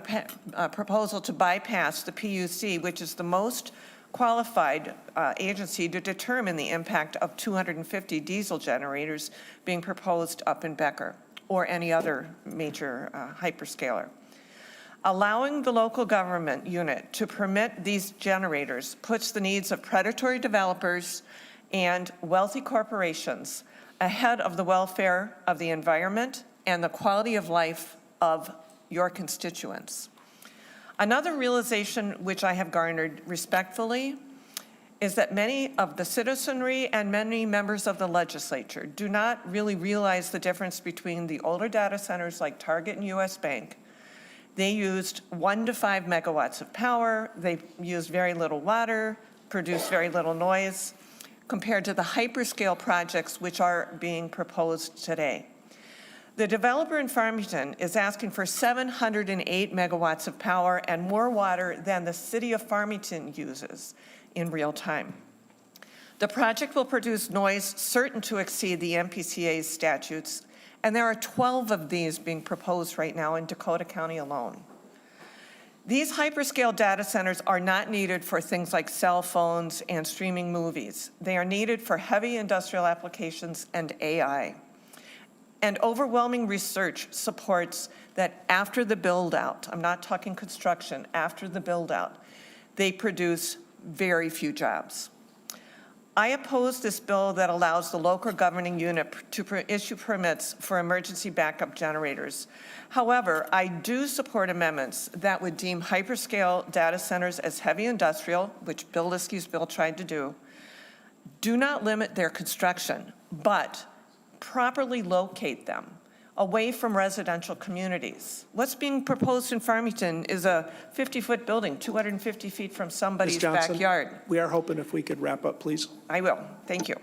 proposal to bypass the PUC, which is the most qualified agency to determine the impact of 250 diesel generators being proposed up in Becker or any other major hyperscaler. Allowing the local government unit to permit these generators puts the needs of predatory developers and wealthy corporations ahead of the welfare of the environment and the quality of life of your constituents. Another realization which I have garnered respectfully is that many of the citizenry and many members of the legislature do not really realize the difference between the older data centers like Target and US Bank. They used 1 to 5 megawatts of power. They used very little water, produced very little noise, compared to the hyperscale projects which are being proposed today. The developer in Farmington is asking for 708 megawatts of power and more water than the city of Farmington uses in real time. The project will produce noise certain to exceed the MPCA's statutes, and there are 12 of these being proposed right now in Dakota County alone. These hyperscale data centers are not needed for things like cell phones and streaming movies. They are needed for heavy industrial applications and AI. And overwhelming research supports that after the build-out, I'm not talking construction, after the build-out, they produce very few jobs. I oppose this bill that allows the local governing unit to issue permits for emergency backup generators. However, I do support amendments that would deem hyperscale data centers as heavy industrial, which Bill Liskey's bill tried to do. Do not limit their construction, but properly locate them away from residential communities. What's being proposed in Farmington is a 50-foot building, 250 feet from somebody's
Ms. Johnson,
backyard.
we are hoping if we could wrap up, please.
I will. Thank you.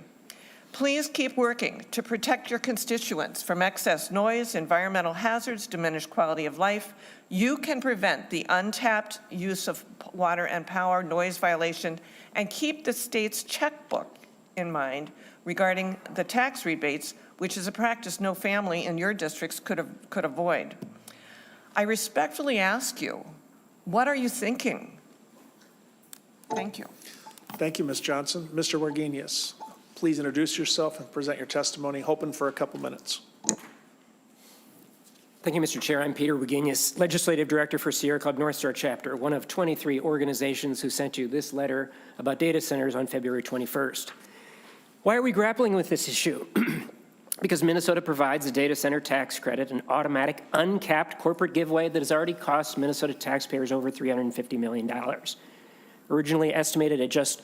Please keep working to protect your constituents from excess noise, environmental hazards, diminished quality of life. You can prevent the untapped use of water and power, noise violation, and keep the state's checkbook in mind regarding the tax rebates, which is a practice no family in your districts could avoid. I respectfully ask you, what are you thinking? Thank you.
Thank you, Ms. Johnson. Mr. Wargenius, please introduce yourself and present your testimony, hoping for a couple minutes.
Thank you, Mr. Chair. I'm Peter Wagenius, Legislative Director for Sierra Club North Star Chapter, one of 23 organizations who sent you this letter about data centers on February 21st. Why are we grappling with this issue? Because Minnesota provides a data center tax credit, an automatic, uncapped corporate giveaway that has already cost Minnesota taxpayers over $350 million. Originally estimated at just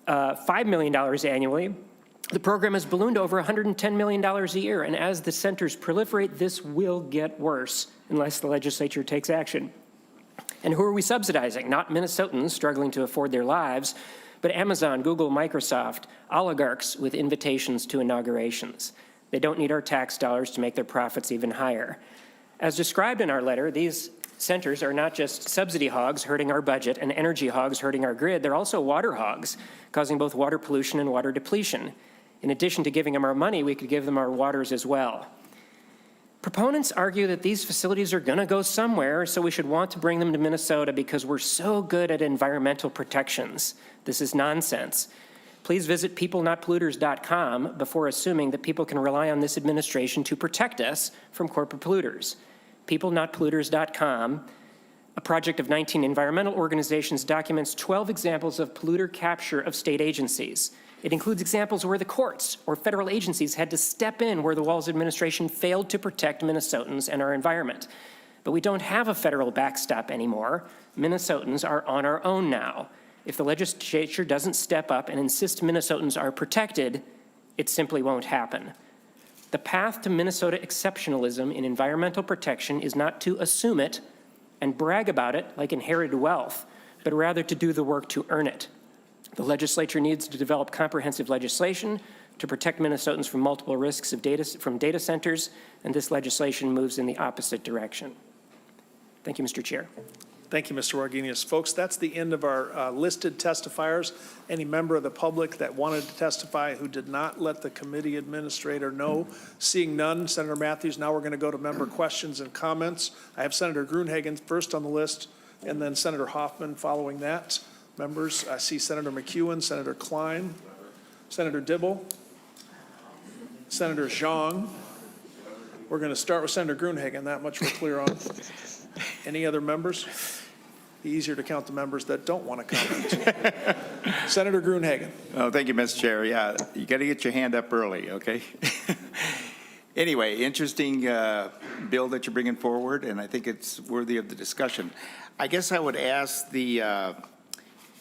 $5 million annually, the program has ballooned to over $110 million a year, and as the centers proliferate, this will get worse unless the legislature takes action. And who are we subsidizing? Not Minnesotans struggling to afford their lives, but Amazon, Google, Microsoft, oligarchs with invitations to inaugurations. They don't need our tax dollars to make their profits even higher. As described in our letter, these centers are not just subsidy hogs hurting our budget and energy hogs hurting our grid, they're also water hogs, causing both water pollution and water depletion. In addition to giving them our money, we could give them our waters as well. Proponents argue that these facilities are going to go somewhere, so we should want to bring them to Minnesota because we're so good at environmental protections. This is nonsense. Please visit peoplenotpolluters.com before assuming that people can rely on this administration to protect us from corporate polluters. peoplenotpolluters.com, a project of 19 environmental organizations, documents 12 examples of polluter capture of state agencies. It includes examples where the courts or federal agencies had to step in where the Walz administration failed to protect Minnesotans and our environment. But we don't have a federal backstop anymore. Minnesotans are on our own now. If the legislature doesn't step up and insist Minnesotans are protected, it simply won't happen. The path to Minnesota exceptionalism in environmental protection is not to assume it and brag about it like inherited wealth, but rather to do the work to earn it. The legislature needs to develop comprehensive legislation to protect Minnesotans from multiple risks of from data centers, and this legislation moves in the opposite direction. Thank you, Mr. Chair.
Thank you, Mr. Wargenius. Folks, that's the end of our listed testifiers. Any member of the public that wanted to testify who did not let the committee administrator know. Seeing none, Senator Mathews, now we're going to go to member questions and comments. I have Senator Gruenhagen first on the list, and then Senator Hoffman following that. Members, I see Senator McEwen, Senator Klein, Senator Dibble, Senator Zhang. We're going to start with Senator Gruenhagen, that much we're clear on. Any other members? Be easier to count the members that don't want to comment. Senator Gruenhagen.
Oh, thank you, Mr. Chair. Yeah, you got to get your hand up early, okay? Anyway, interesting bill that you're bringing forward, and I think it's worthy of the discussion. I guess I would ask a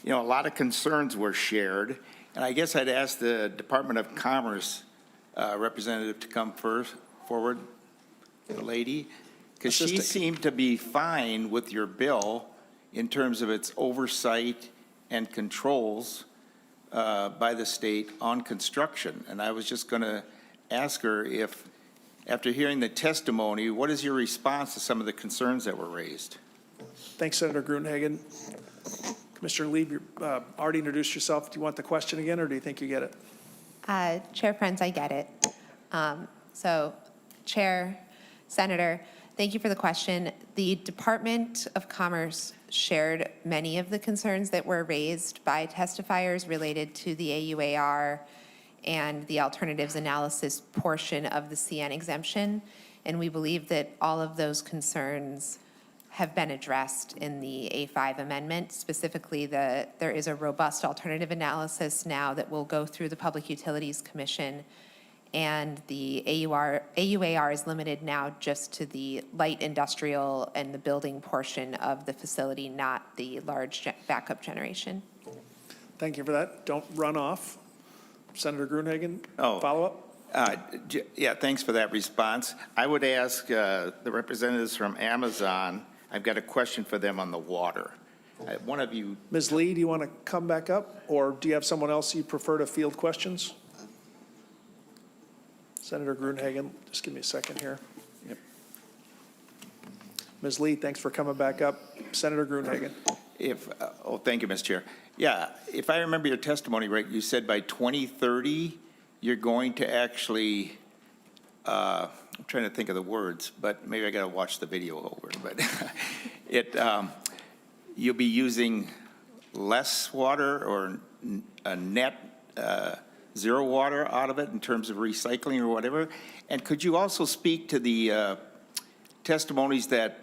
lot of concerns were shared, and I guess I'd ask the Department of Commerce representative to come forward, the lady, because she seemed to be fine with your bill in terms of its oversight and controls by the state on construction. And I was just going to ask her if, after hearing the testimony, what is your response to some of the concerns that were raised?
Thanks, Senator Gruenhagen. Commissioner Lieb, you already introduced yourself. Do you want the question again, or do you think you get it?
Chair Friends, I get it. So, Chair, Senator, thank you for the question. The Department of Commerce shared many of the concerns that were raised by testifiers related to the AUAR and the alternatives analysis portion of the CN exemption. And we believe that all of those concerns have been addressed in the A5 amendment. Specifically, there is a robust alternative analysis now that will go through the Public Utilities Commission, and the AUAR is limited now just to the light industrial and the building portion of the facility, not the large backup generation.
Thank you for that. Don't run off. Senator Gruenhagen, follow up?
Yeah, thanks for that response. I would ask the representatives from Amazon, I've got a question for them on the water. One of you.
Ms. Lee, do you want to come back up, or do you have someone else you prefer to field questions? Senator Gruenhagen, just give me a second here. Ms. Lee, thanks for coming back up. Senator Gruenhagen.
Thank you, Mr. Chair. Yeah, if I remember your testimony right, you said by 2030, you're going to actually, I'm trying to think of the words, but maybe I got to watch the video over. But you'll be using less water or a net zero water out of it in terms of recycling or whatever. And could you also speak to the testimonies that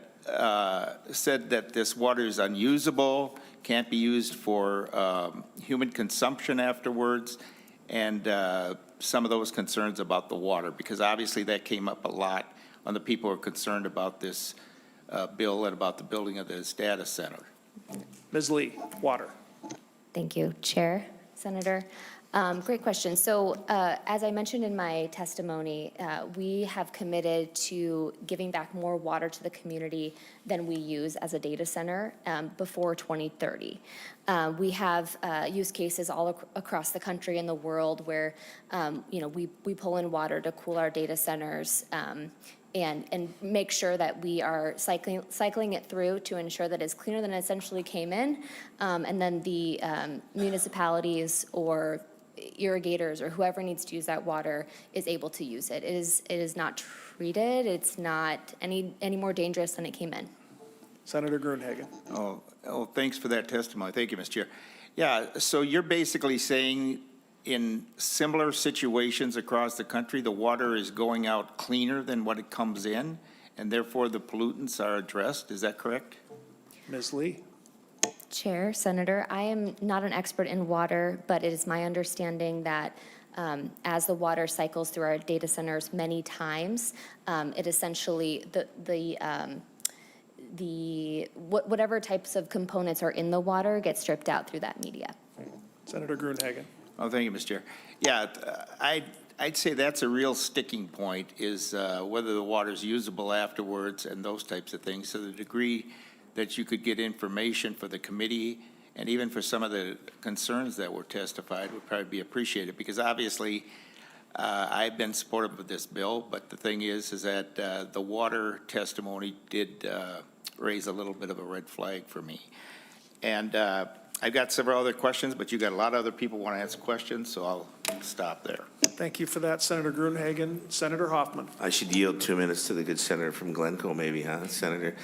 said that this water is unusable, can't be used for human consumption afterwards, and some of those concerns about the water, because obviously that came up a lot on the people who are concerned about this bill and about the building of this data center.
Ms. Lee, water.
Thank you, Chair, Senator. Great question. So as I mentioned in my testimony, we have committed to giving back more water to the community than we use as a data center before 2030. We have use cases all across the country and the world where, we pull in water to cool our data centers and make sure that we are cycling it through to ensure that it's cleaner than it essentially came in. And then the municipalities or irrigators or whoever needs to use that water is able to use it. It is not treated. It's not any more dangerous than it came in.
Senator Gruenhagen.
Oh, thanks for that testimony. Thank you, Mr. Chair. Yeah, so you're basically saying in similar situations across the country, the water is going out cleaner than what it comes in, and therefore the pollutants are addressed. Is that correct?
Ms. Lee.
Chair, Senator, I am not an expert in water, but it is my understanding that as the water cycles through our data centers many times, it essentially, whatever types of components are in the water get stripped out through that media.
Senator Gruenhagen.
Oh, thank you, Mr. Chair. Yeah, I'd say that's a real sticking point is whether the water's usable afterwards and those types of things. So the degree that you could get information for the committee and even for some of the concerns that were testified would probably be appreciated, because obviously I've been supportive of this bill, but the thing is that the water testimony did raise a little bit of a red flag for me. And I've got several other questions, but you got a lot of other people want to ask questions, so I'll stop there.
Thank you for that, Senator Gruenhagen. Senator Hoffman.
I should yield 2 minutes to the good senator from Glencoe, maybe, huh, Senator?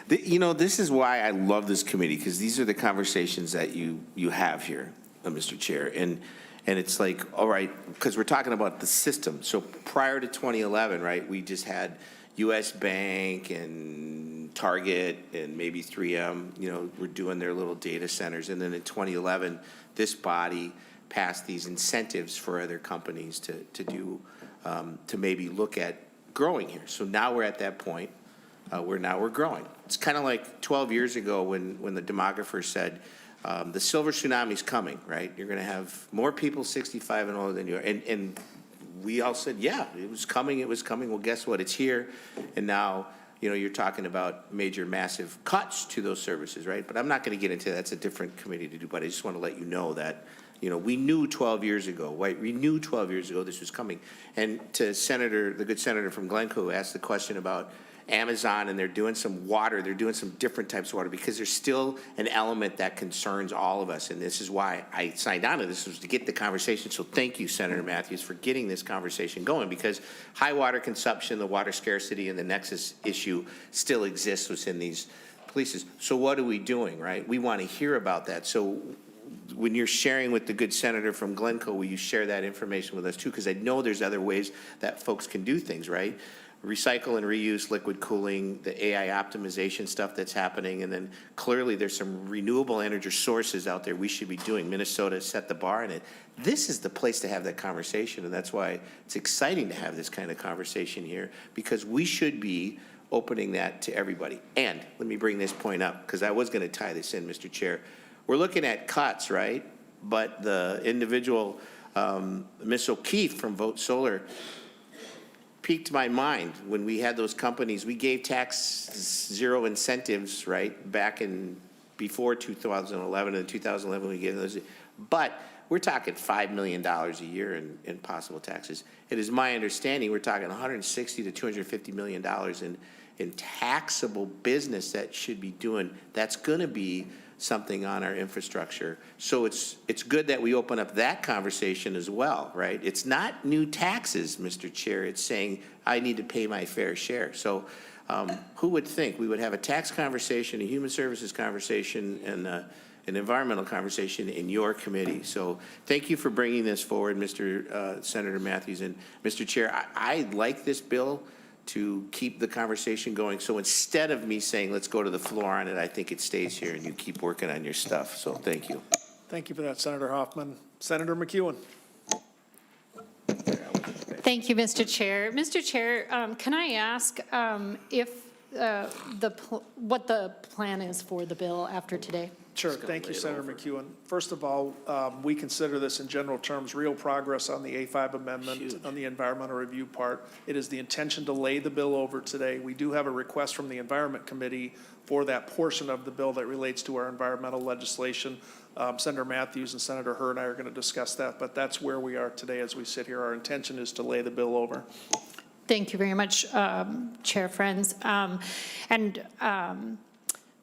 This is why I love this committee, because these are the conversations that you have here, Mr. Chair. And it's like, all right, because we're talking about the system. So prior to 2011, right, we just had U.S. Bank and Target and maybe 3M, were doing their little data centers. And then in 2011, this body passed these incentives for other companies to do, to maybe look at growing here. So now we're at that point where now we're growing. It's kind of like 12 years ago when the demographers said, the silver tsunami is coming, right? You're going to have more people 65 and older than you are. And we all said, yeah, it was coming. Well, guess what? It's here. And now, you're talking about major, massive cuts to those services, right? But I'm not going to get into that. That's a different committee to do. But I just want to let you know that, we knew 12 years ago, right? We knew 12 years ago this was coming. And to the good senator from Glencoe who asked the question about Amazon, and they're doing some water, they're doing some different types of water, because there's still an element that concerns all of us. And this is why I signed on to this, was to get the conversation. So thank you, Senator Mathews, for getting this conversation going, because high water consumption, the water scarcity, and the nexus issue still exists within these places. So what are we doing, right? We want to hear about that. So when you're sharing with the good senator from Glencoe, will you share that information with us too? Because I know there's other ways that folks can do things, right? Recycle and reuse, liquid cooling, the AI optimization stuff that's happening, and then clearly there's some renewable energy sources out there we should be doing. Minnesota set the bar in it. This is the place to have that conversation, and that's why it's exciting to have this kind of conversation here, because we should be opening that to everybody. And let me bring this point up, because I was going to tie this in, Mr. Chair. We're looking at cuts, right? But the individual, Ms. O'Keefe from Vote Solar, piqued my mind when we had those companies. We gave tax zero incentives, right, back in before 2011. In 2011, we gave those. But we're talking $5 million a year in possible taxes. It is my understanding we're talking $160 to $250 million in taxable business that should be doing. That's going to be something on our infrastructure. So it's good that we open up that conversation as well, right? It's not new taxes, Mr. Chair. It's saying I need to pay my fair share. So who would think we would have a tax conversation, a human services conversation, and an environmental conversation in your committee? So thank you for bringing this forward, Mr. Senator Mathews. And Mr. Chair, I like this bill to keep the conversation going. So instead of me saying, let's go to the floor on it, I think it stays here and you keep working on your stuff. So thank you.
Thank you for that, Senator Hoffman. Senator McEwen.
Thank you, Mr. Chair. Mr. Chair, can I ask if what the plan is for the bill after today?
Sure. Thank you, Senator McEwen. First of all, we consider this in general terms real progress on the A5 amendment on the environmental review part. It is the intention to lay the bill over today. We do have a request from the Environment Committee for that portion of the bill that relates to our environmental legislation. Senator Mathews and Senator Hurd and I are going to discuss that, but that's where we are today as we sit here. Our intention is to lay the bill over.
Thank you very much, Chair Friends.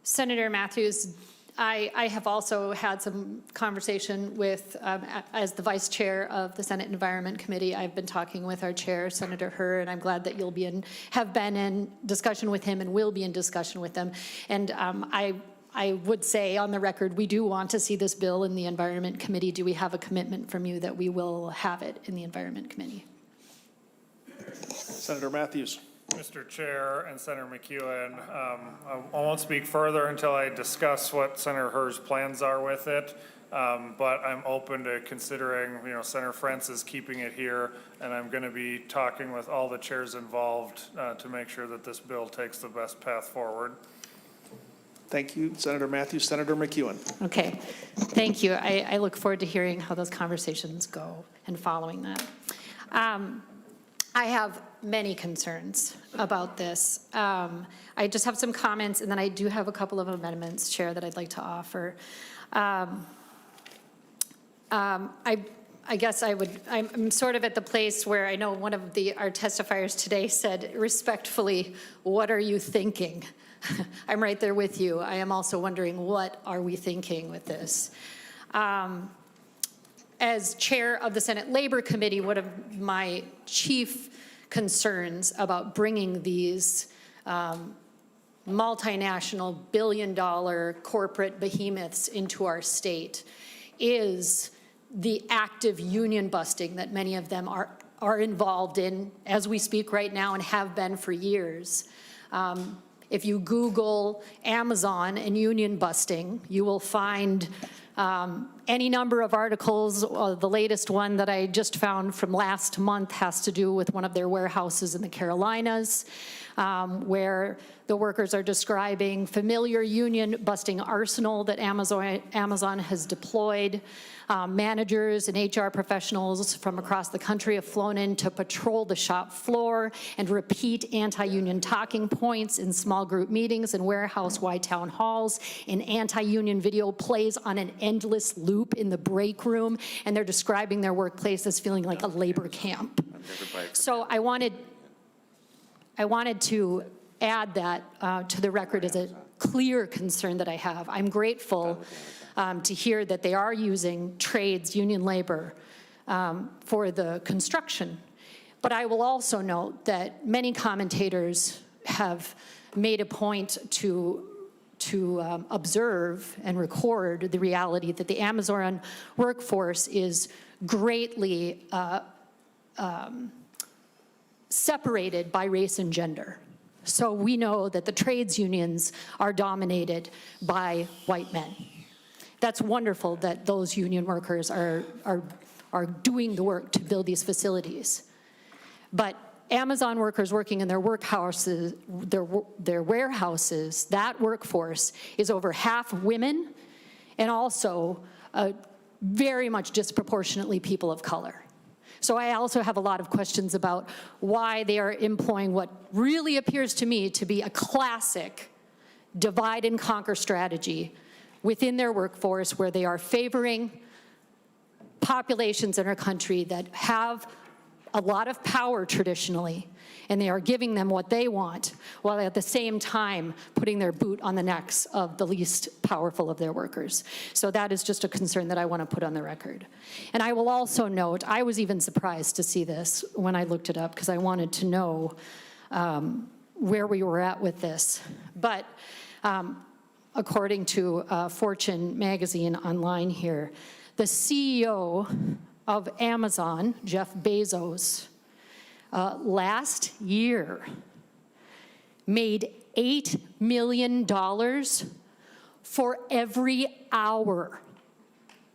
Senator Mathews, I have also had some conversation with, as the Vice Chair of the Senate Environment Committee, I've been talking with our Chair, Senator Hurd, and I'm glad that you'll be have been in discussion with him and will be in discussion with them. And I would say on the record, we do want to see this bill in the Environment Committee. Do we have a commitment from you that we will have it in the Environment Committee?
Senator Mathews.
Mr. Chair and Senator McEwen, I won't speak further until I discuss what Senator Hurd's plans are with it. But I'm open to considering, Senator Frentz is keeping it here, and I'm going to be talking with all the chairs involved to make sure that this bill takes the best path forward.
Thank you, Senator Mathews. Senator McEwen.
Okay, thank you. I look forward to hearing how those conversations go and following that. I have many concerns about this. I just have some comments, and then I do have a couple of amendments, Chair, that I'd like to offer. I guess I'm sort of at the place where I know one of our testifiers today said, respectfully, what are you thinking? I'm right there with you. I am also wondering, what are we thinking with this? As chair of the Senate Labor Committee, one of my chief concerns about bringing these multinational billion-dollar corporate behemoths into our state is the active union busting that many of them are involved in as we speak right now and have been for years. If you Google Amazon and union busting, you will find any number of articles. The latest one that I just found from last month has to do with one of their warehouses in the Carolinas, where the workers are describing familiar union busting arsenal that Amazon has deployed. Managers and HR professionals from across the country have flown in to patrol the shop floor and repeat anti-union talking points in small group meetings and warehouse-wide town halls. An anti-union video plays on an endless loop in the break room, and they're describing their workplace as feeling like a labor camp. So I wanted to add that to the record as a clear concern that I have. I'm grateful to hear that they are using trades, union labor, for the construction. But I will also note that many commentators have made a point to observe and record the reality that the Amazon workforce is greatly separated by race and gender. So we know that the trades unions are dominated by white men. That's wonderful that those union workers are doing the work to build these facilities. But Amazon workers working in their workhouses, their warehouses, that workforce is over half women and also very much disproportionately people of color. So I also have a lot of questions about why they are employing what really appears to me to be a classic divide and conquer strategy within their workforce, where they are favoring populations in our country that have a lot of power traditionally, and they are giving them what they want, while at the same time putting their boot on the necks of the least powerful of their workers. So that is just a concern that I want to put on the record. And I will also note, I was even surprised to see this when I looked it up, because I wanted to know where we were at with this. But according to Fortune magazine online here, the CEO of Amazon, Jeff Bezos, last year made $8 million for every hour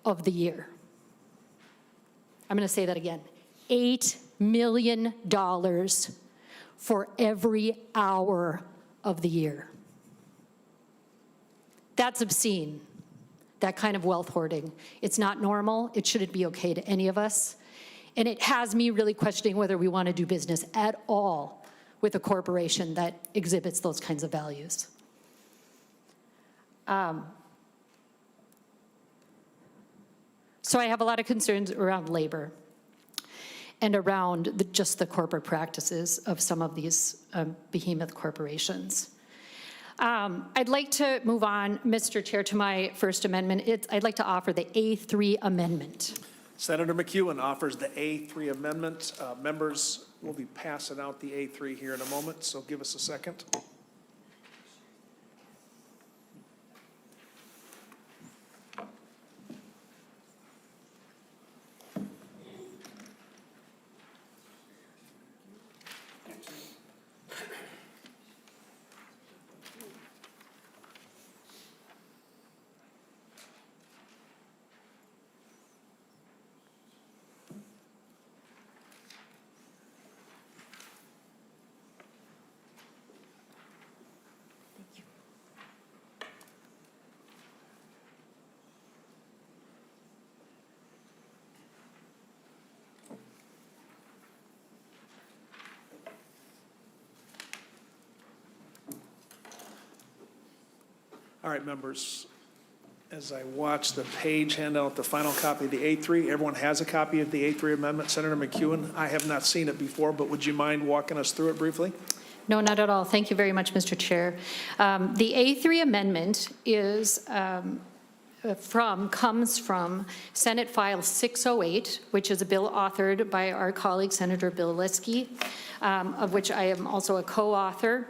of the year. I'm going to say that again. $8 million for every hour of the year. That's obscene, that kind of wealth hoarding. It's not normal. It shouldn't be okay to any of us. And it has me really questioning whether we want to do business at all with a corporation that exhibits those kinds of values. So I have a lot of concerns around labor and around just the corporate practices of some of these behemoth corporations. I'd like to move on, Mr. Chair, to my first amendment. I'd like to offer the A3 amendment.
Senator McEwen offers the A3 amendment. Members will be passing out the A3 here in a moment, so give us a second. All right, members, as I watch the page hand out the final copy of the A3, everyone has a copy of the A3 amendment. Senator McEwen, I have not seen it before, but would you mind walking us through it briefly?
No, not at all. Thank you very much, Mr. Chair. The A3 amendment is comes from Senate File 608, which is a bill authored by our colleague, Senator Bill Liskey, of which I am also a co-author.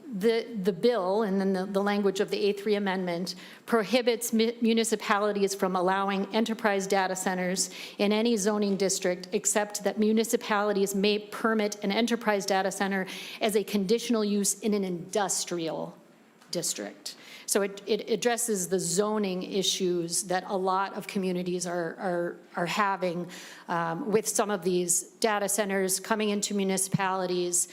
The bill, and then the language of the A3 amendment, prohibits municipalities from allowing enterprise data centers in any zoning district, except that municipalities may permit an enterprise data center as a conditional use in an industrial district. So it addresses the zoning issues that a lot of communities are having with some of these data centers coming into municipalities,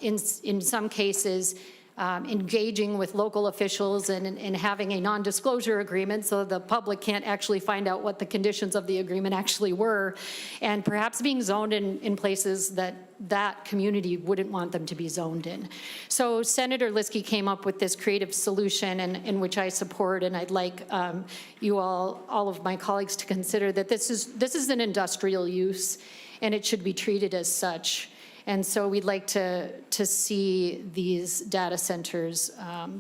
in some cases engaging with local officials and having a non-disclosure agreement so the public can't actually find out what the conditions of the agreement actually were, and perhaps being zoned in places that community wouldn't want them to be zoned in. So Senator Liskey came up with this creative solution, in which I support, and I'd like you all of my colleagues to consider that this is an industrial use, and it should be treated as such. And so we'd like to see these data centers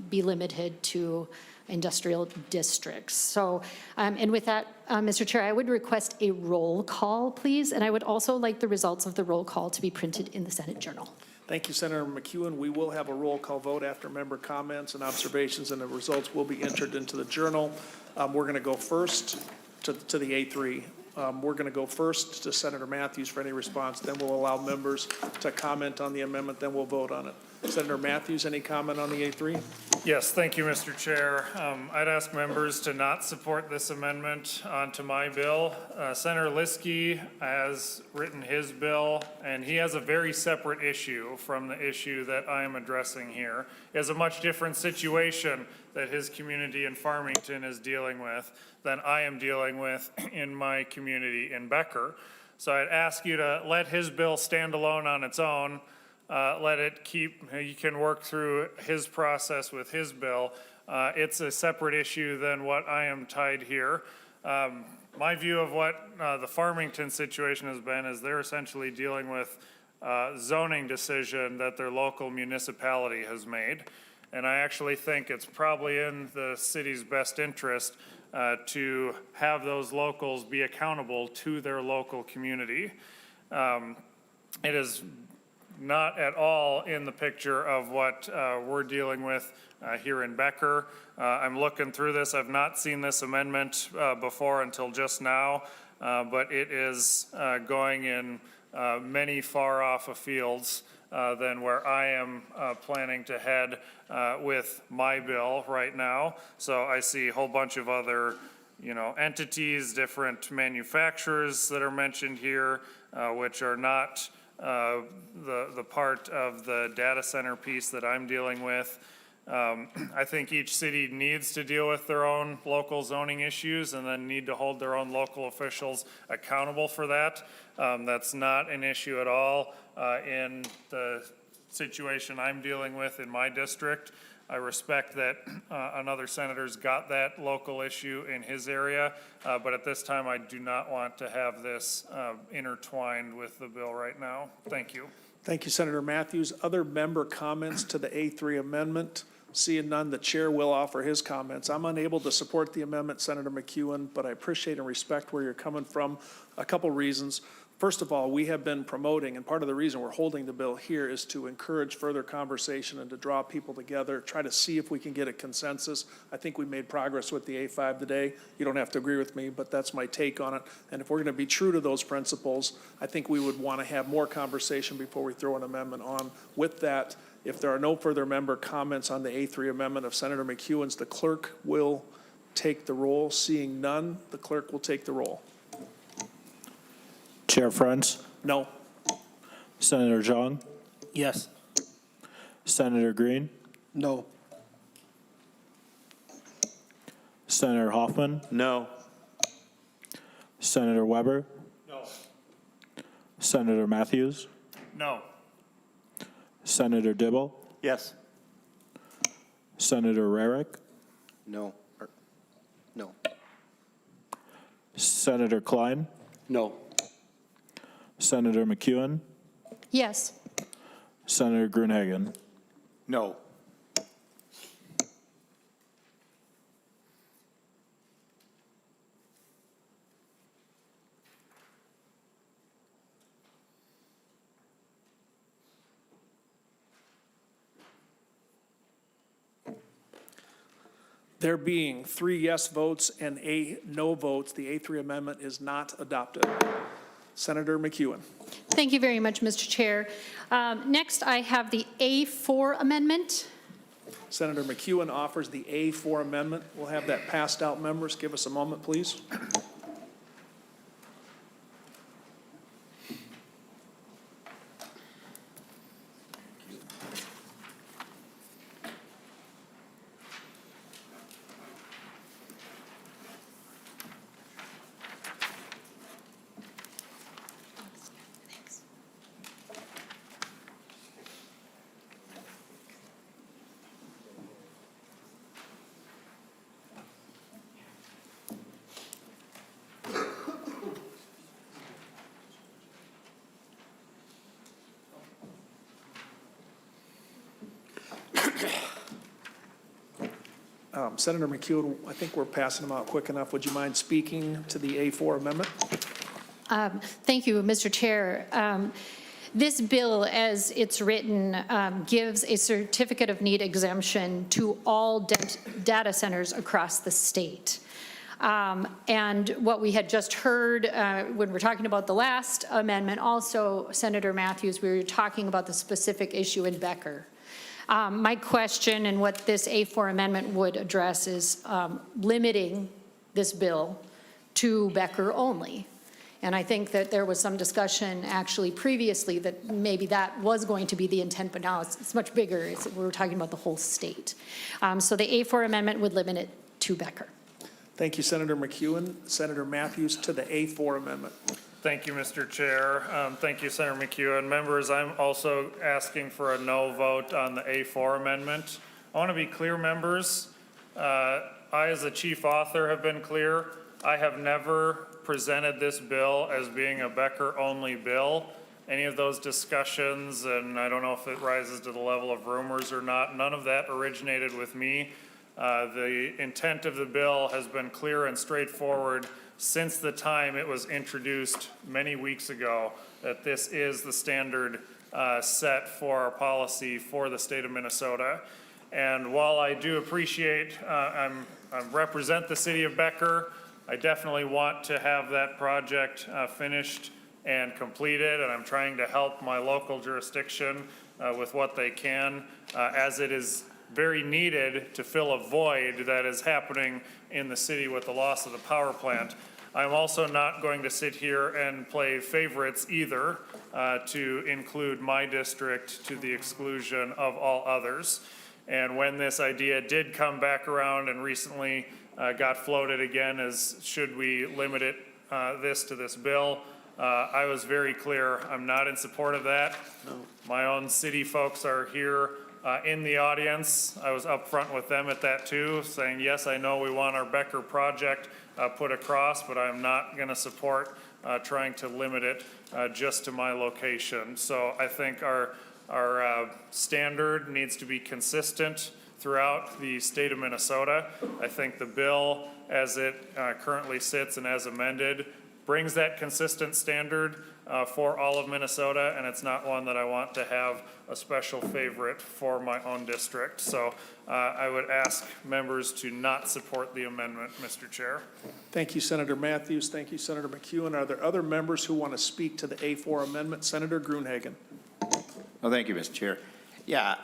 be limited to industrial districts. So, and with that, Mr. Chair, I would request a roll call, please. And I would also like the results of the roll call to be printed in the Senate Journal.
Thank you, Senator McEwen. We will have a roll call vote after member comments and observations, and the results will be entered into the Journal. We're going to go first to the A3. We're going to go first to Senator Mathews for any response. Then we'll allow members to comment on the amendment. Then we'll vote on it. Senator Mathews, any comment on the A3?
Yes, thank you, Mr. Chair. I'd ask members to not support this amendment onto my bill. Senator Liskey has written his bill, and he has a very separate issue from the issue that I am addressing here. He has a much different situation that his community in Farmington is dealing with than I am dealing with in my community in Becker. So I'd ask you to let his bill stand alone on its own. Let it keep, you can work through his process with his bill. It's a separate issue than what I am tied here. My view of what the Farmington situation has been is they're essentially dealing with zoning decision that their local municipality has made. And I actually think it's probably in the city's best interest to have those locals be accountable to their local community. It is not at all in the picture of what we're dealing with here in Becker. I'm looking through this. I've not seen this amendment before until just now, but it is going in many far off of fields than where I am planning to head with my bill right now. So I see a whole bunch of other, entities, different manufacturers that are mentioned here, which are not the part of the data center piece that I'm dealing with. I think each city needs to deal with their own local zoning issues and then need to hold their own local officials accountable for that. That's not an issue at all in the situation I'm dealing with in my district. I respect that another senator's got that local issue in his area, but at this time I do not want to have this intertwined with the bill right now. Thank you.
Thank you, Senator Mathews. Other member comments to the A3 amendment? Seeing none, the chair will offer his comments. I'm unable to support the amendment, Senator McEwen, but I appreciate and respect where you're coming from. A couple reasons. First of all, we have been promoting, and part of the reason we're holding the bill here is to encourage further conversation and to draw people together, try to see if we can get a consensus. I think we made progress with the A5 today. You don't have to agree with me, but that's my take on it. And if we're going to be true to those principles, I think we would want to have more conversation before we throw an amendment on. With that, if there are no further member comments on the A3 amendment of Senator McEwen's, the clerk will take the roll. Seeing none, the clerk will take the roll.
Chair Friends?
No.
Senator Zhang?
Yes.
Senator Green?
No.
Senator Hoffman?
No.
Senator Weber?
No.
Senator Mathews?
No.
Senator Dibble?
Yes.
Senator Rarick?
No. No.
Senator Klein?
No.
Senator McEwen?
Yes.
Senator Gruenhagen?
No.
There being 3 yes votes and no votes, the A3 amendment is not adopted. Senator McEwen.
Thank you very much, Mr. Chair. Next, I have the A4 amendment.
Senator McEwen offers the A4 amendment. We'll have that passed out, members. Give us a moment, please. Senator McEwen, I think we're passing them out quick enough. Would you mind speaking to the A4 amendment?
Thank you, Mr. Chair. This bill, as it's written, gives a certificate of need exemption to all data centers across the state. And what we had just heard when we're talking about the last amendment, also, Senator Mathews, we were talking about the specific issue in Becker. My question and what this A4 amendment would address is limiting this bill to Becker only. And I think that there was some discussion actually previously that maybe that was going to be the intent, but now it's much bigger. We're talking about the whole state. So the A4 amendment would limit it to Becker.
Thank you, Senator McEwen. Senator Mathews to the A4 amendment.
Thank you, Mr. Chair. Thank you, Senator McEwen. Members, I'm also asking for a no vote on the A4 amendment. I want to be clear, members. I, as the chief author, have been clear. I have never presented this bill as being a Becker-only bill. Any of those discussions, and I don't know if it rises to the level of rumors or not, none of that originated with me. The intent of the bill has been clear and straightforward since the time it was introduced many weeks ago, that this is the standard set for our policy for the state of Minnesota. And while I do appreciate, I represent the city of Becker, I definitely want to have that project finished and completed, and I'm trying to help my local jurisdiction with what they can, as it is very needed to fill a void that is happening in the city with the loss of the power plant. I'm also not going to sit here and play favorites either, to include my district to the exclusion of all others. And when this idea did come back around and recently got floated again as should we limit it, this to this bill, I was very clear, I'm not in support of that. My own city folks are here in the audience. I was upfront with them at that too, saying, yes, I know we want our Becker project put across, but I'm not going to support trying to limit it just to my location. So I think our standard needs to be consistent throughout the state of Minnesota. I think the bill, as it currently sits and as amended, brings that consistent standard for all of Minnesota, and it's not one that I want to have a special favorite for my own district. So I would ask members to not support the amendment, Mr. Chair.
Thank you, Senator Mathews. Thank you, Senator McEwen. Are there other members who want to speak to the A4 amendment? Senator Gruenhagen.
Well, thank you, Mr. Chair. Yeah,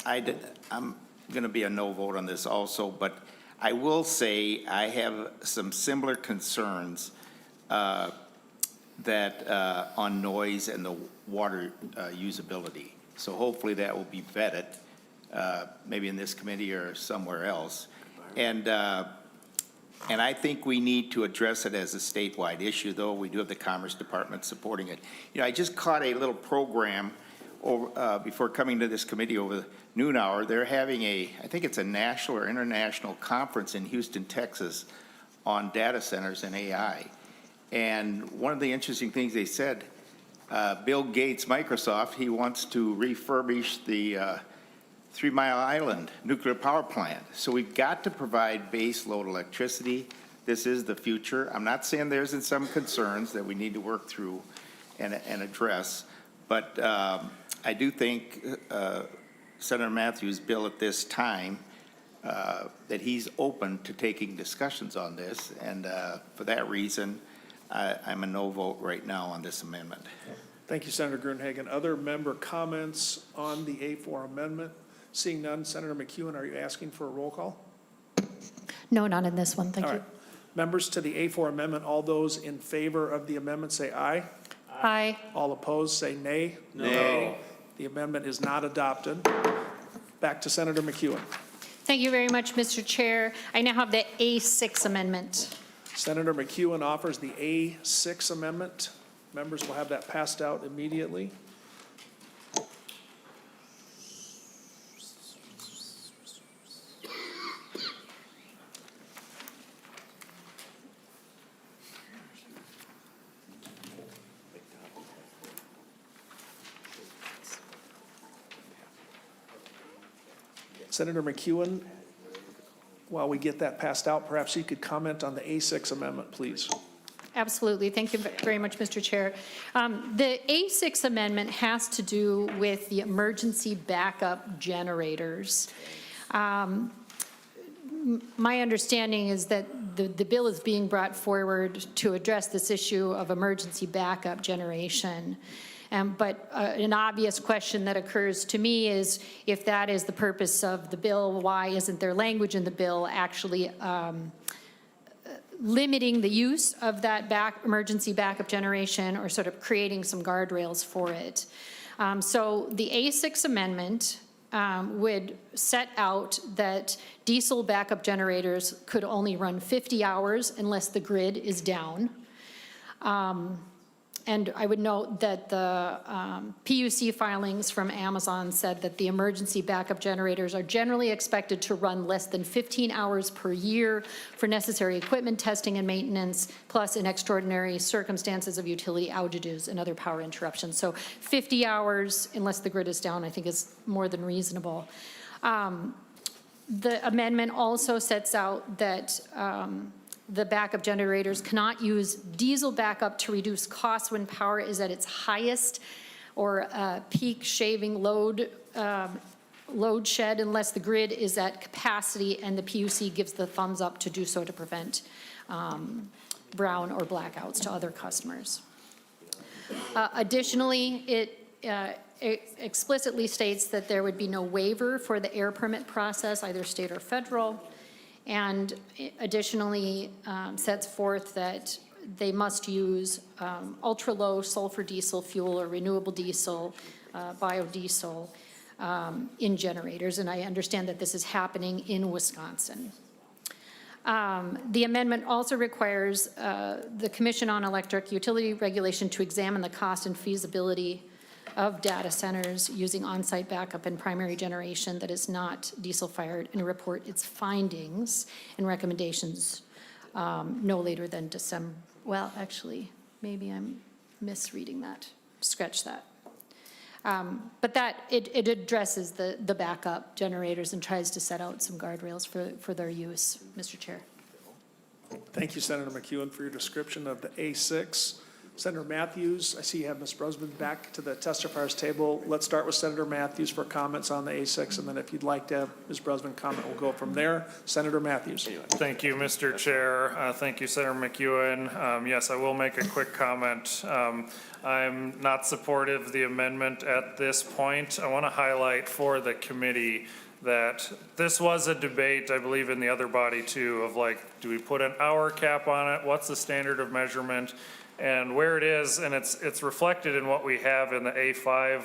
I'm going to be a no vote on this also, but I will say I have some similar concerns on noise and the water usability. So hopefully that will be vetted, maybe in this committee or somewhere else. And I think we need to address it as a statewide issue, though. We do have the Commerce Department supporting it. You know, I just caught a little program before coming to this committee over the noon hour. They're having I think it's a national or international conference in Houston, Texas on data centers and AI. And one of the interesting things they said, Bill Gates, Microsoft, he wants to refurbish the 3 Mile Island nuclear power plant. So we've got to provide base load electricity. This is the future. I'm not saying there isn't some concerns that we need to work through and address, but I do think Senator Mathews' bill at this time, that he's open to taking discussions on this, and for that reason, I'm a no vote right now on this amendment.
Thank you, Senator Gruenhagen. Other member comments on the A4 amendment? Seeing none, Senator McEwen, are you asking for a roll call?
No, not in this one, thank
All
you.
right. Members, to the A4 amendment, all those in favor of the amendment say aye.
Aye.
All opposed say nay.
No.
The amendment is not adopted. Back to Senator McEwen.
Thank you very much, Mr. Chair. I now have the A6 amendment.
Senator McEwen offers the A6 amendment. Members will have that passed out immediately. Senator McEwen, while we get that passed out, perhaps you could comment on the A6 amendment, please.
Absolutely. Thank you very much, Mr. Chair. The A6 amendment has to do with the emergency backup generators. My understanding is that the bill is being brought forward to address this issue of emergency backup generation. But an obvious question that occurs to me is, if that is the purpose of the bill, why isn't there language in the bill actually limiting the use of that emergency backup generation, or sort of creating some guardrails for it? So the A6 amendment would set out that diesel backup generators could only run 50 hours unless the grid is down. And I would note that the PUC filings from Amazon said that the emergency backup generators are generally expected to run less than 15 hours per year for necessary equipment testing and maintenance, plus in extraordinary circumstances of utility outages and other power interruptions. So 50 hours, unless the grid is down, I think is more than reasonable. The amendment also sets out that the backup generators cannot use diesel backup to reduce costs when power is at its highest or peak shaving load shed unless the grid is at capacity and the PUC gives the thumbs up to do so to prevent brown or blackouts to other customers. Additionally, it explicitly states that there would be no waiver for the air permit process, either state or federal, and additionally sets forth that they must use ultra-low sulfur diesel fuel or renewable diesel, biodiesel in generators, and I understand that this is happening in Wisconsin. The amendment also requires the Commission on Electric Utility Regulation to examine the cost and feasibility of data centers using on-site backup and primary generation that is not diesel-fired and report its findings and recommendations no later than December. Well, actually, maybe I'm misreading that. Scratch that. But that, it addresses the backup generators and tries to set out some guardrails for their use, Mr. Chair.
Thank you, Senator McEwen, for your description of the A6. Senator Mathews, I see you have Ms. Brosman back to the testifiers table. Let's start with Senator Mathews for comments on the A6, and then if you'd like to have Ms. Brosman comment, we'll go from there. Senator Mathews.
Thank you, Mr. Chair. Thank you, Senator McEwen. Yes, I will make a quick comment. I'm not supportive of the amendment at this point. I want to highlight for the committee that this was a debate, I believe, in the other body too, of like, do we put an hour cap on it? What's the standard of measurement? And where it is, and it's reflected in what we have in the A5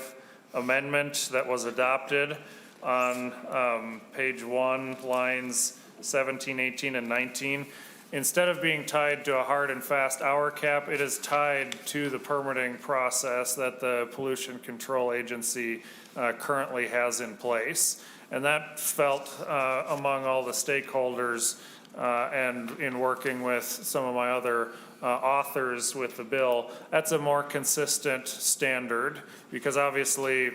amendment that was adopted on page 1, lines 17, 18, and 19. Instead of being tied to a hard and fast hour cap, it is tied to the permitting process that the Pollution Control Agency currently has in place. And that felt among all the stakeholders and in working with some of my other authors with the bill, that's a more consistent standard because obviously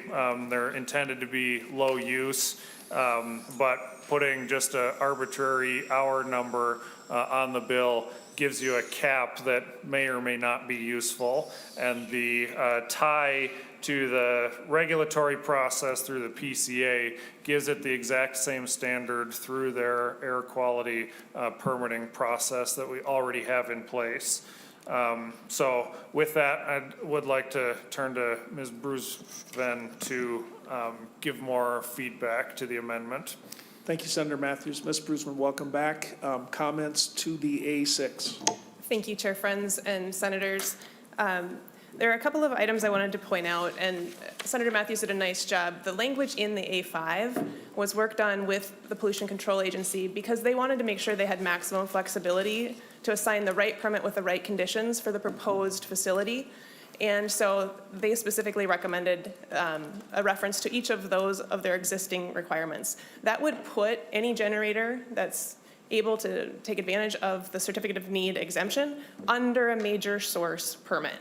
they're intended to be low use, but putting just an arbitrary hour number on the bill gives you a cap that may or may not be useful. And the tie to the regulatory process through the PCA gives it the exact same standard through their air quality permitting process that we already have in place. So with that, I would like to turn to Ms. Brusven to give more feedback to the amendment.
Thank you, Senator Mathews. Ms. Brusman, welcome back. Comments to the A6.
Thank you, Chair Friends and Senators. There are a couple of items I wanted to point out, and Senator Mathews did a nice job. The language in the A5 was worked on with the Pollution Control Agency because they wanted to make sure they had maximum flexibility to assign the right permit with the right conditions for the proposed facility. And so they specifically recommended a reference to each of those of their existing requirements. That would put any generator that's able to take advantage of the certificate of need exemption under a major source permit.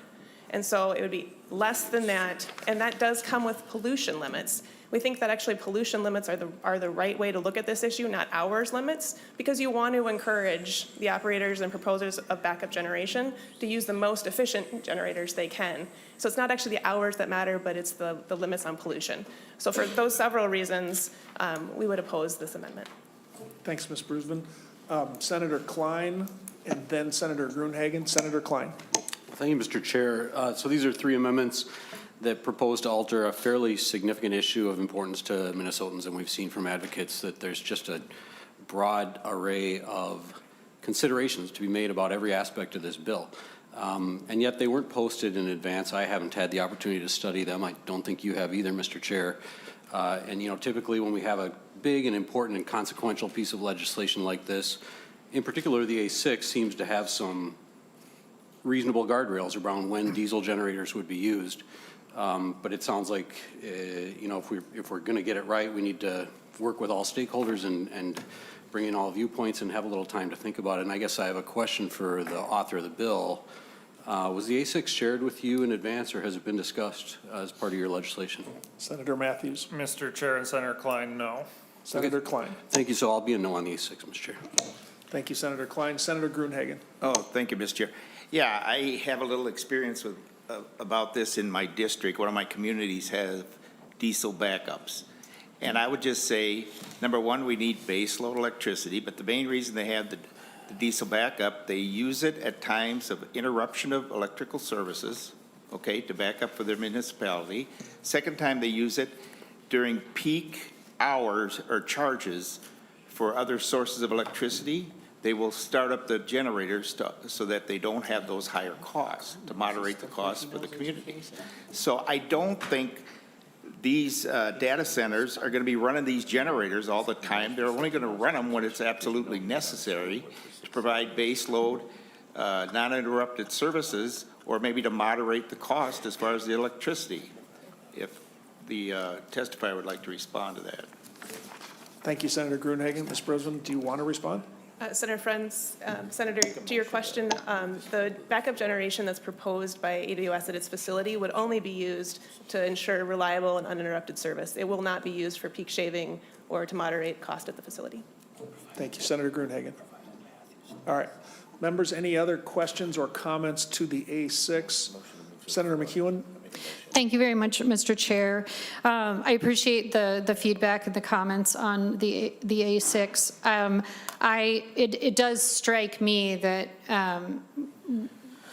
And so it would be less than that, and that does come with pollution limits. We think that actually pollution limits are the right way to look at this issue, not hours limits, because you want to encourage the operators and proposers of backup generation to use the most efficient generators they can. So it's not actually the hours that matter, but it's the limits on pollution. So for those several reasons, we would oppose this amendment.
Thanks, Ms. Brusman. Senator Klein and then Senator Gruenhagen. Senator Klein.
Thank you, Mr. Chair. So these are three amendments that propose to alter a fairly significant issue of importance to Minnesotans, and we've seen from advocates that there's just a broad array of considerations to be made about every aspect of this bill. And yet they weren't posted in advance. I haven't had the opportunity to study them. I don't think you have either, Mr. Chair. And you know, typically when we have a big and important and consequential piece of legislation like this, in particular the A6 seems to have some reasonable guardrails around when diesel generators would be used. But it sounds like, you know, if we're going to get it right, we need to work with all stakeholders and bring in all viewpoints and have a little time to think about it. And I guess I have a question for the author of the bill. Was the A6 shared with you in advance, or has it been discussed as part of your legislation?
Senator Mathews.
Mr. Chair and Senator Klein, no.
Senator Klein.
Thank you. So I'll be a no on the A6, Mr. Chair.
Thank you, Senator Klein. Senator Gruenhagen.
Oh, thank you, Mr. Chair. Yeah, I have a little experience with about this in my district. One of my communities has diesel backups. And I would just say, number one, we need base load electricity, but the main reason they have the diesel backup, they use it at times of interruption of electrical services, okay, to back up for their municipality. Second time they use it during peak hours or charges for other sources of electricity. They will start up the generators so that they don't have those higher costs, to moderate the costs for the community. So I don't think these data centers are going to be running these generators all the time. They're only going to run them when it's absolutely necessary to provide base load, non-interrupted services, or maybe to moderate the cost as far as the electricity. If the testifier would like to respond to that.
Thank you, Senator Gruenhagen. Ms. Brisbane, do you want to respond?
Senator Friends, Senator, to your question, the backup generation that's proposed by AWS at its facility would only be used to ensure reliable and uninterrupted service. It will not be used for peak shaving or to moderate cost at the facility.
Thank you, Senator Gruenhagen. All right. Members, any other questions or comments to the A6? Senator McEwen?
Thank you very much, Mr. Chair. I appreciate the feedback and the comments on the A6. It does strike me that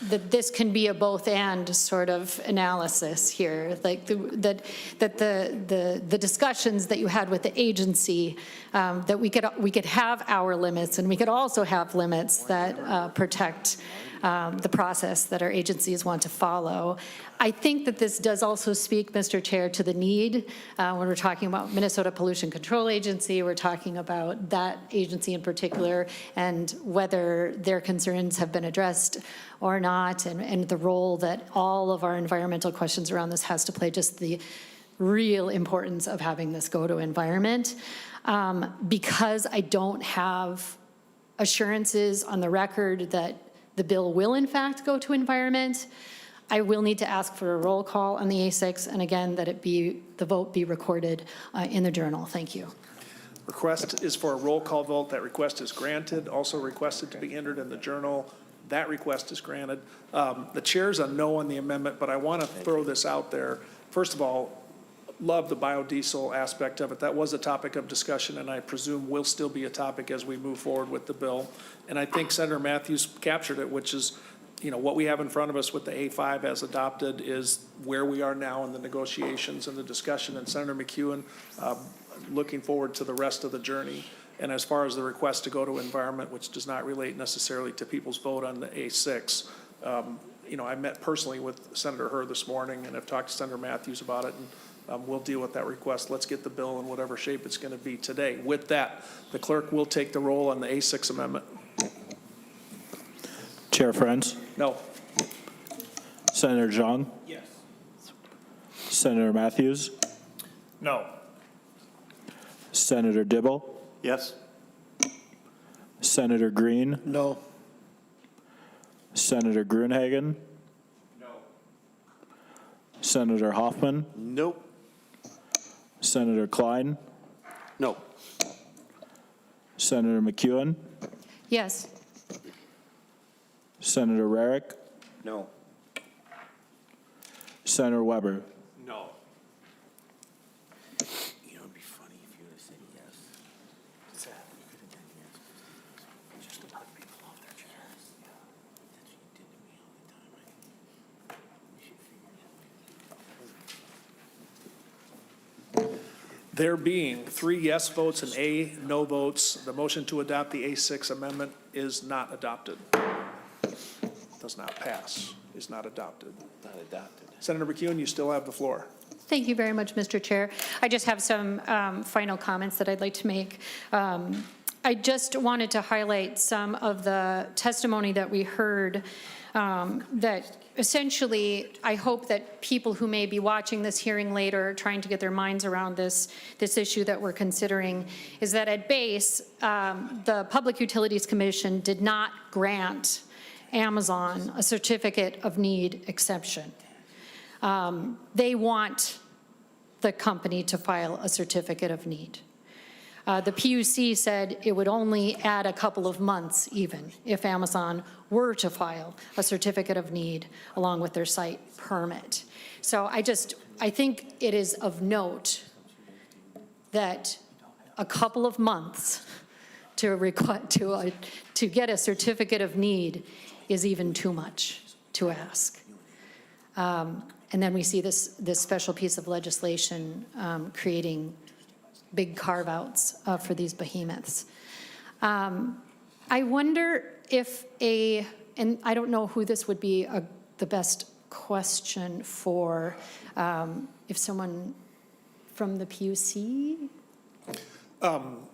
that this can be a both and sort of analysis here, like that the discussions that you had with the agency, that we could have our limits, and we could also have limits that protect the process that our agencies want to follow. I think that this does also speak, Mr. Chair, to the need when we're talking about Minnesota Pollution Control Agency, we're talking about that agency in particular and whether their concerns have been addressed or not, and the role that all of our environmental questions around this has to play, just the real importance of having this go to environment. Because I don't have assurances on the record that the bill will in fact go to environment, I will need to ask for a roll call on the A6, and again, that the vote be recorded in the journal. Thank you.
Request is for a roll call vote. That request is granted. Also requested to be entered in the journal. That request is granted. The chair's a no on the amendment, but I want to throw this out there. First of all, love the biodiesel aspect of it. That was a topic of discussion, and I presume will still be a topic as we move forward with the bill. And I think Senator Mathews captured it, which is, you know, what we have in front of us with the A5 as adopted is where we are now in the negotiations and the discussion. And Senator McEwen, looking forward to the rest of the journey. And as far as the request to go to environment, which does not relate necessarily to people's vote on the A6, you know, I met personally with Senator Hurd this morning and I've talked to Senator Mathews about it, and we'll deal with that request. Let's get the bill in whatever shape it's going to be today. With that, the clerk will take the roll on the A6 amendment.
Chair Friends?
No.
Senator Zhang?
Yes.
Senator Mathews?
No.
Senator Dibble?
Yes.
Senator Green?
No.
Senator Gruenhagen?
No.
Senator Hoffman?
Nope.
Senator Klein?
No.
Senator McEwen?
Yes.
Senator Rarick?
No.
Senator Weber?
No.
You know, it'd be funny if you would have said yes. What's that? You could have done yes. Just to put people off their chairs. Yeah. That's what you did to me all the time. We should figure it out.
There being 3 yes votes and A no votes, the motion to adopt the A6 amendment is not adopted. Does not pass, is not adopted.
Not adopted.
Senator McEwen, you still have the floor.
Thank you very much, Mr. Chair. I just have some final comments that I'd like to make. I just wanted to highlight some of the testimony that we heard, that essentially, I hope that people who may be watching this hearing later, trying to get their minds around this issue that we're considering, is that at base, the Public Utilities Commission did not grant Amazon a certificate of need exception. They want the company to file a certificate of need. The PUC said it would only add a couple of months even if Amazon were to file a certificate of need along with their site permit. So I think it is of note that a couple of months to get a certificate of need is even too much to ask. And then we see this special piece of legislation creating big carve-outs for these behemoths. I wonder if and I don't know who this would be the best question for, if someone from the PUC?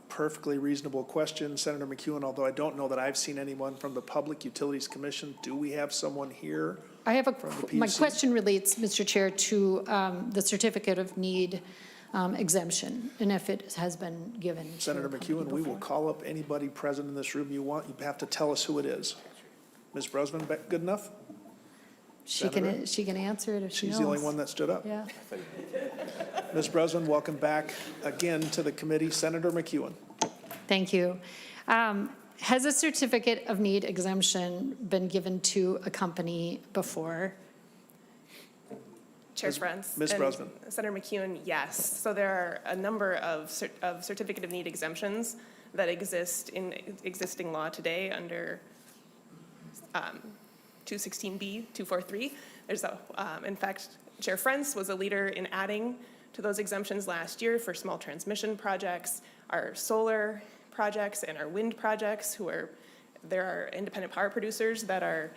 Perfectly reasonable question, Senator McEwen, although I don't know that I've seen anyone from the Public Utilities Commission. Do we have someone here?
I have
from the PUC?
my question relates, Mr. Chair, to the certificate of need exemption, and if it has been given.
Senator McEwen, we will call up anybody present in this room you want. You have to tell us who it is. Ms. Brosman, good enough?
She can answer it if she knows.
She's the only one that stood up.
Yeah.
Ms. Brosman, welcome back again to the committee. Senator McEwen.
Thank you. Has a certificate of need exemption been given to a company before?
Chair Friends.
Ms.
and
Brosman.
Senator McEwen, yes. So there are a number of certificate of need exemptions that exist in existing law today under 216B, 243. There's in fact, Chair Friends was a leader in adding to those exemptions last year for small transmission projects, our solar projects and our wind projects. There are independent power producers that are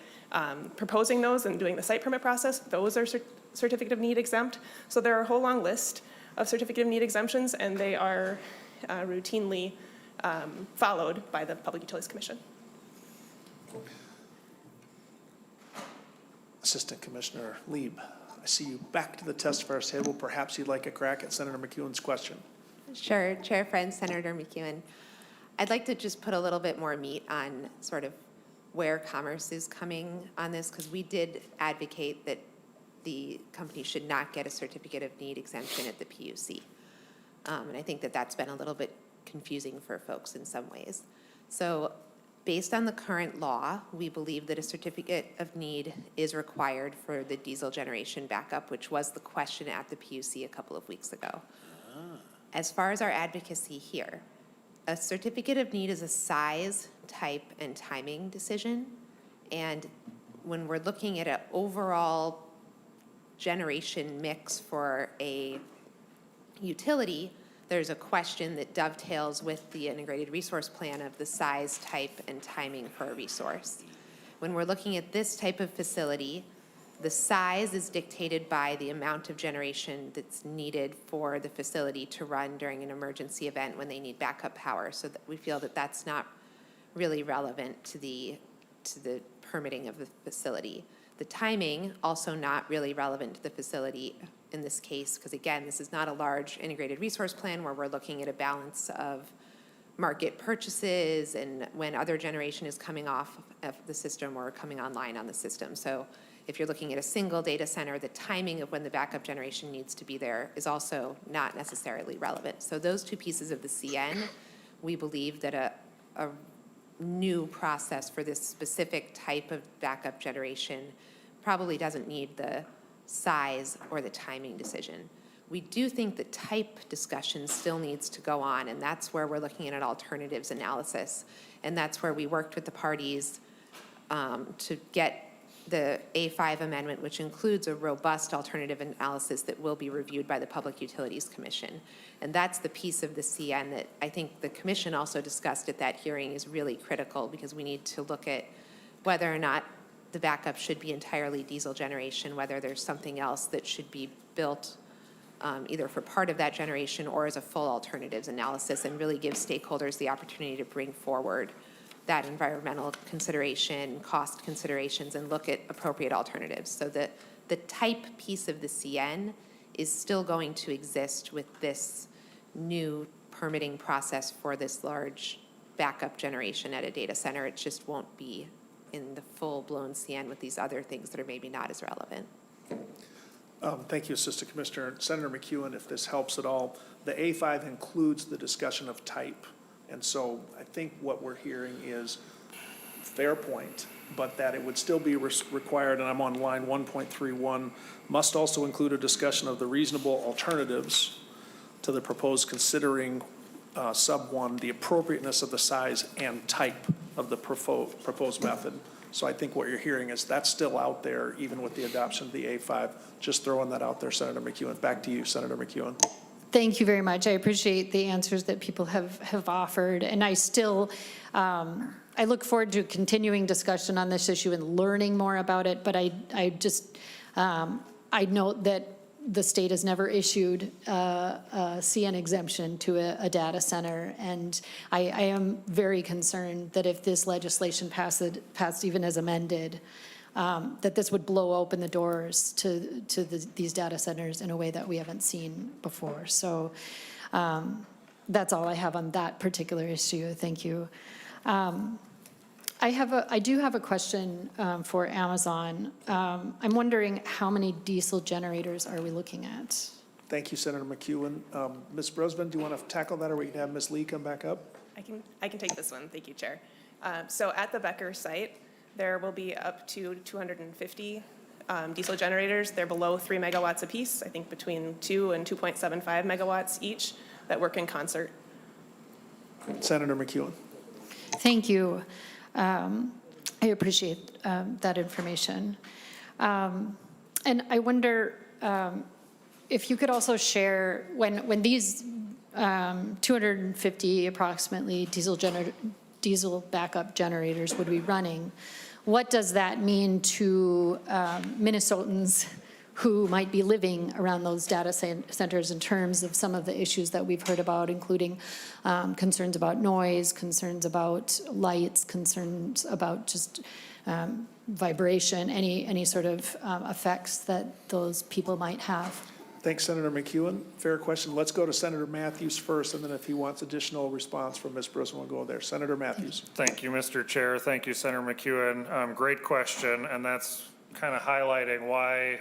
proposing those and doing the site permit process. Those are certificate of need exempt. So there are a whole long list of certificate of need exemptions, and they are routinely followed by the Public Utilities Commission.
Assistant Commissioner Lieb, I see you back to the testifiers table. Perhaps you'd like a crack at Senator McEwen's question.
Sure, Chair Friends, Senator McEwen. I'd like to just put a little bit more meat on sort of where Commerce is coming on this, because we did advocate that the company should not get a certificate of need exemption at the PUC. And I think that that's been a little bit confusing for folks in some ways. So based on the current law, we believe that a certificate of need is required for the diesel generation backup, which was the question at the PUC a couple of weeks ago. As far as our advocacy here, a certificate of need is a size, type, and timing decision. And when we're looking at an overall generation mix for a utility, there's a question that dovetails with the integrated resource plan of the size, type, and timing for a resource. When we're looking at this type of facility, the size is dictated by the amount of generation that's needed for the facility to run during an emergency event when they need backup power. So that we feel that that's not really relevant to the permitting of the facility. The timing, also not really relevant to the facility in this case, because again, this is not a large integrated resource plan where we're looking at a balance of market purchases and when other generation is coming off of the system or coming online on the system. So if you're looking at a single data center, the timing of when the backup generation needs to be there is also not necessarily relevant. So those two pieces of the CN, we believe that a new process for this specific type of backup generation probably doesn't need the size or the timing decision. We do think the type discussion still needs to go on, and that's where we're looking at an alternatives analysis. And that's where we worked with the parties to get the A5 amendment, which includes a robust alternative analysis that will be reviewed by the Public Utilities Commission. And that's the piece of the CN that I think the Commission also discussed at that hearing is really critical, because we need to look at whether or not the backup should be entirely diesel generation, whether there's something else that should be built either for part of that generation or as a full alternatives analysis, and really give stakeholders the opportunity to bring forward that environmental consideration, cost considerations, and look at appropriate alternatives. So that the type piece of the CN is still going to exist with this new permitting process for this large backup generation at a data center. It just won't be in the full-blown CN with these other things that are maybe not as relevant.
Thank you, Assistant Commissioner. Senator McEwen, if this helps at all, the A5 includes the discussion of type. And so I think what we're hearing is fair point, but that it would still be required, and I'm on line 1.31, must also include a discussion of the reasonable alternatives to the proposed, considering sub 1, the appropriateness of the size and type of the proposed method. So I think what you're hearing is that's still out there, even with the adoption of the A5. Just throwing that out there, Senator McEwen. Back to you, Senator McEwen.
Thank you very much. I appreciate the answers that people have offered. And I still, I look forward to continuing discussion on this issue and learning more about it. But I just, I note that the state has never issued a CN exemption to a data center. And I am very concerned that if this legislation passed even as amended, that this would blow open the doors to these data centers in a way that we haven't seen before. So that's all I have on that particular issue. Thank you. I do have a question for Amazon. I'm wondering how many diesel generators are we looking at?
Thank you, Senator McEwen. Ms. Brosman, do you want to tackle that, or we can have Ms. Lee come back up?
I can take this one. Thank you, Chair. So at the Becker site, there will be up to 250 diesel generators. They're below 3 megawatts apiece, I think between 2 and 2.75 megawatts each, that work in concert.
Senator McEwen.
Thank you. I appreciate that information. And I wonder if you could also share when these 250 approximately diesel backup generators would be running, what does that mean to Minnesotans who might be living around those data centers in terms of some of the issues that we've heard about, including concerns about noise, concerns about lights, concerns about just vibration, any sort of effects that those people might have?
Thanks, Senator McEwen. Fair question. Let's go to Senator Mathews first, and then if he wants additional response from Ms. Brosman, we'll go there. Senator Mathews.
Thank you, Mr. Chair. Thank you, Senator McEwen. Great question, and that's kind of highlighting why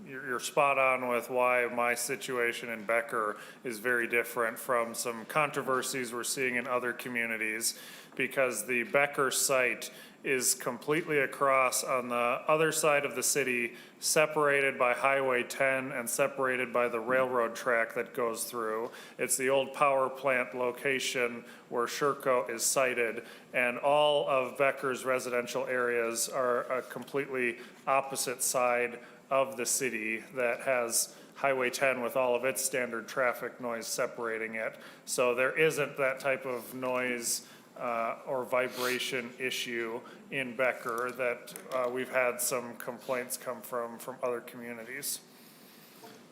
you're spot on with why my situation in Becker is very different from some controversies we're seeing in other communities, because the Becker site is completely across on the other side of the city, separated by Highway 10 and separated by the railroad track that goes through. It's the old power plant location where Sherco is sited, and all of Becker's residential areas are a completely opposite side of the city that has Highway 10 with all of its standard traffic noise separating it. So there isn't that type of noise or vibration issue in Becker that we've had some complaints come from other communities.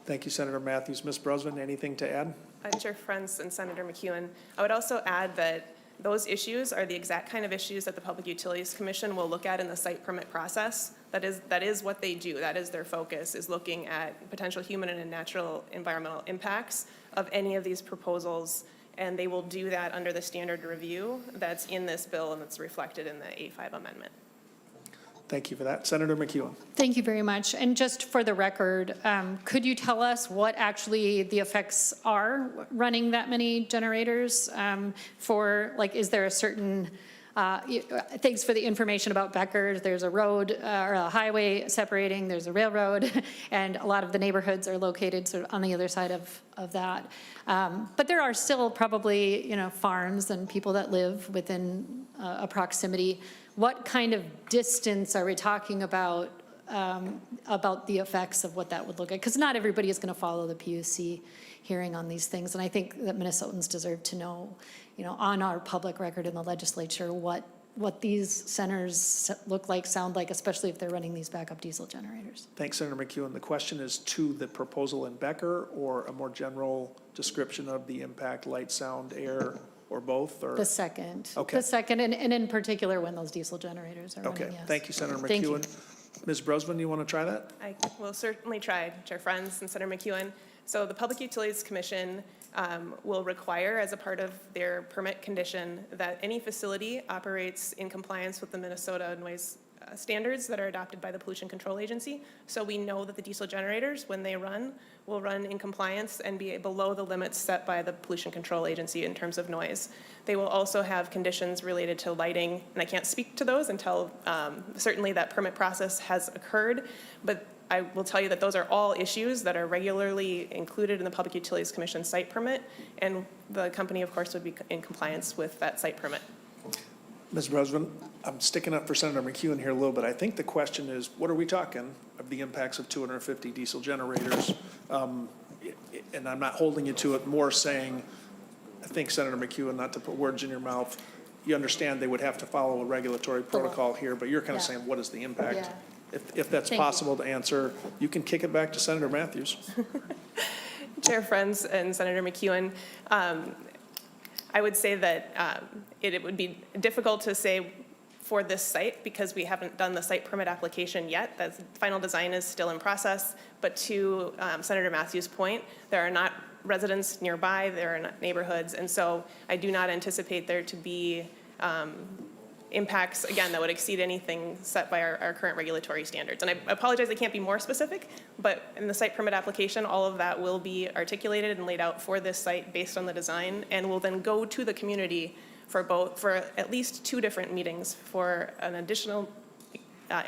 Thank you, Senator Mathews. Ms. Brosman, anything to add?
Chair Friends and Senator McEwen, I would also add that those issues are the exact kind of issues that the Public Utilities Commission will look at in the site permit process. That is what they do. That is their focus, is looking at potential human and natural environmental impacts of any of these proposals. And they will do that under the standard review that's in this bill and that's reflected in the A5 amendment.
Thank you for that. Senator McEwen.
Thank you very much. And just for the record, could you tell us what actually the effects are running that many generators for, like, is there a certain, thanks for the information about Becker. There's a road or a highway separating, there's a railroad, and a lot of the neighborhoods are located sort of on the other side of that. But there are still probably, farms and people that live within a proximity. What kind of distance are we talking about the effects of what that would look like? Because not everybody is going to follow the PUC hearing on these things. And I think that Minnesotans deserve to know, on our public record in the legislature, what what these centers look like, sound like, especially if they're running these backup diesel generators.
Thanks, Senator McEwen. The question is to the proposal in Becker or a more general description of the impact, light, sound, air, or both? Or
The second.
Okay.
The second, and in particular, when those diesel generators are running,
Okay,
yes.
thank you, Senator
Thank you.
McEwen. Ms. Brosman, you want to try that?
I will certainly try, Chair Friends and Senator McEwen. So the Public Utilities Commission will require, as a part of their permit condition, that any facility operates in compliance with the Minnesota noise standards that are adopted by the Pollution Control Agency. So we know that the diesel generators, when they run, will run in compliance and be below the limits set by the Pollution Control Agency in terms of noise. They will also have conditions related to lighting, and I can't speak to those until certainly that permit process has occurred, but I will tell you that those are all issues that are regularly included in the Public Utilities Commission site permit, and the company, of course, would be in compliance with that site permit.
Ms. Brosman, I'm sticking up for Senator McEwen here a little bit. I think the question is, what are we talking of the impacts of 250 diesel generators? And I'm not holding you to it, more saying, I think Senator McEwen, not to put words in your mouth, you understand they would have to follow a regulatory protocol here, but you're kind of
Yeah.
saying, what is the impact?
Yeah.
If that's
Thank you.
possible to answer, you can kick it back to Senator Mathews.
Chair Friends and Senator McEwen, I would say that it would be difficult to say for this site because we haven't done the site permit application yet. The final design is still in process. But to Senator Mathews' point, there are not residents nearby, there are not neighborhoods, and so I do not anticipate there to be impacts, again, that would exceed anything set by our current regulatory standards. And I apologize, I can't be more specific, but in the site permit application, all of that will be articulated and laid out for this site based on the design, and will then go to the community for at least 2 different meetings, for an additional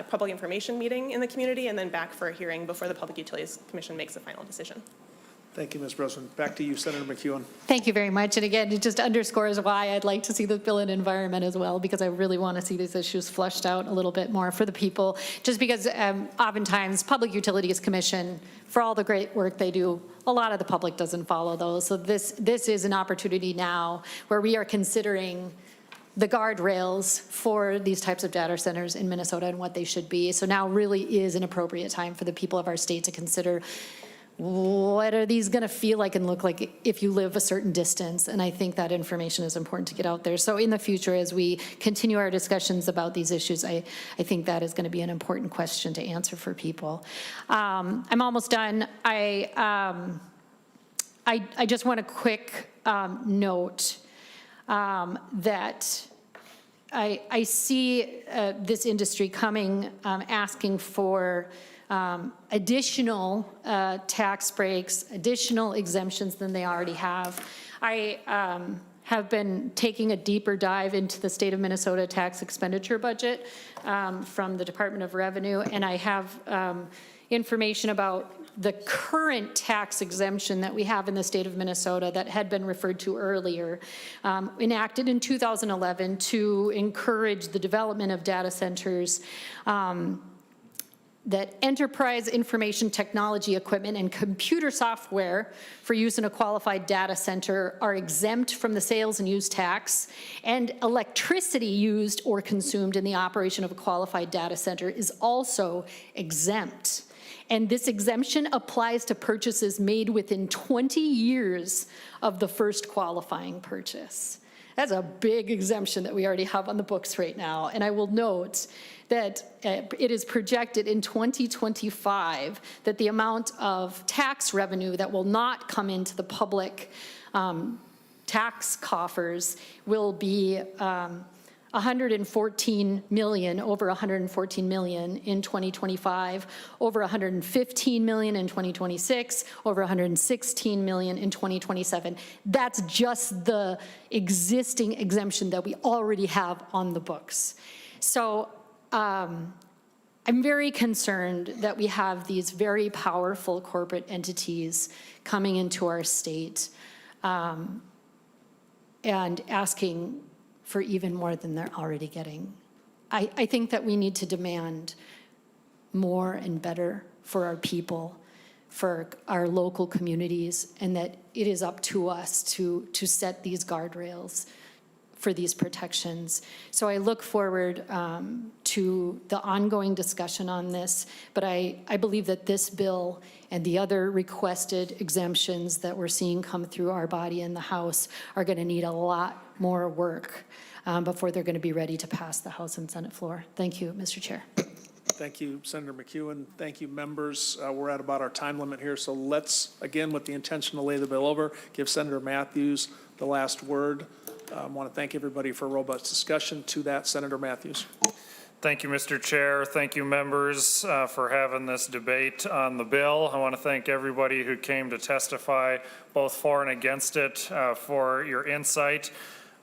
public information meeting in the community, and then back for a hearing before the Public Utilities Commission makes a final decision.
Thank you, Ms. Brosman. Back to you, Senator McEwen.
Thank you very much. And again, it just underscores why I'd like to see the bill in environment as well, because I really want to see these issues flushed out a little bit more for the people. Just because oftentimes Public Utilities Commission, for all the great work they do, a lot of the public doesn't follow those. So this is an opportunity now where we are considering the guardrails for these types of data centers in Minnesota and what they should be. So now really is an appropriate time for the people of our state to consider, what are these going to feel like and look like if you live a certain distance? And I think that information is important to get out there. So in the future, as we continue our discussions about these issues, I think that is going to be an important question to answer for people. I'm almost done. I just want a quick note that I see this industry coming, asking for additional tax breaks, additional exemptions than they already have. I have been taking a deeper dive into the state of Minnesota tax expenditure budget from the Department of Revenue, and I have information about the current tax exemption that we have in the state of Minnesota that had been referred to earlier, enacted in 2011 to encourage the development of data centers, that enterprise information technology equipment and computer software for use in a qualified data center are exempt from the sales and use tax, and electricity used or consumed in the operation of a qualified data center is also exempt. And this exemption applies to purchases made within 20 years of the first qualifying purchase. That's a big exemption that we already have on the books right now. And I will note that it is projected in 2025 that the amount of tax revenue that will not come into the public tax coffers will be 114 million, over 114 million in 2025, over 115 million in 2026, over 116 million in 2027. That's just the existing exemption that we already have on the books. So I'm very concerned that we have these very powerful corporate entities coming into our state and asking for even more than they're already getting. I think that we need to demand more and better for our people, for our local communities, and that it is up to us to set these guardrails for these protections. So I look forward to the ongoing discussion on this, but I believe that this bill and the other requested exemptions that we're seeing come through our body in the House are going to need a lot more work before they're going to be ready to pass the House and Senate floor. Thank you, Mr. Chair.
Thank you, Senator McEwen. Thank you, members. We're at about our time limit here, so let's, again, with the intention to lay the bill over, give Senator Mathews the last word. I want to thank everybody for a robust discussion. To that, Senator Mathews.
Thank you, Mr. Chair. Thank you, members, for having this debate on the bill. I want to thank everybody who came to testify, both for and against it, for your insight.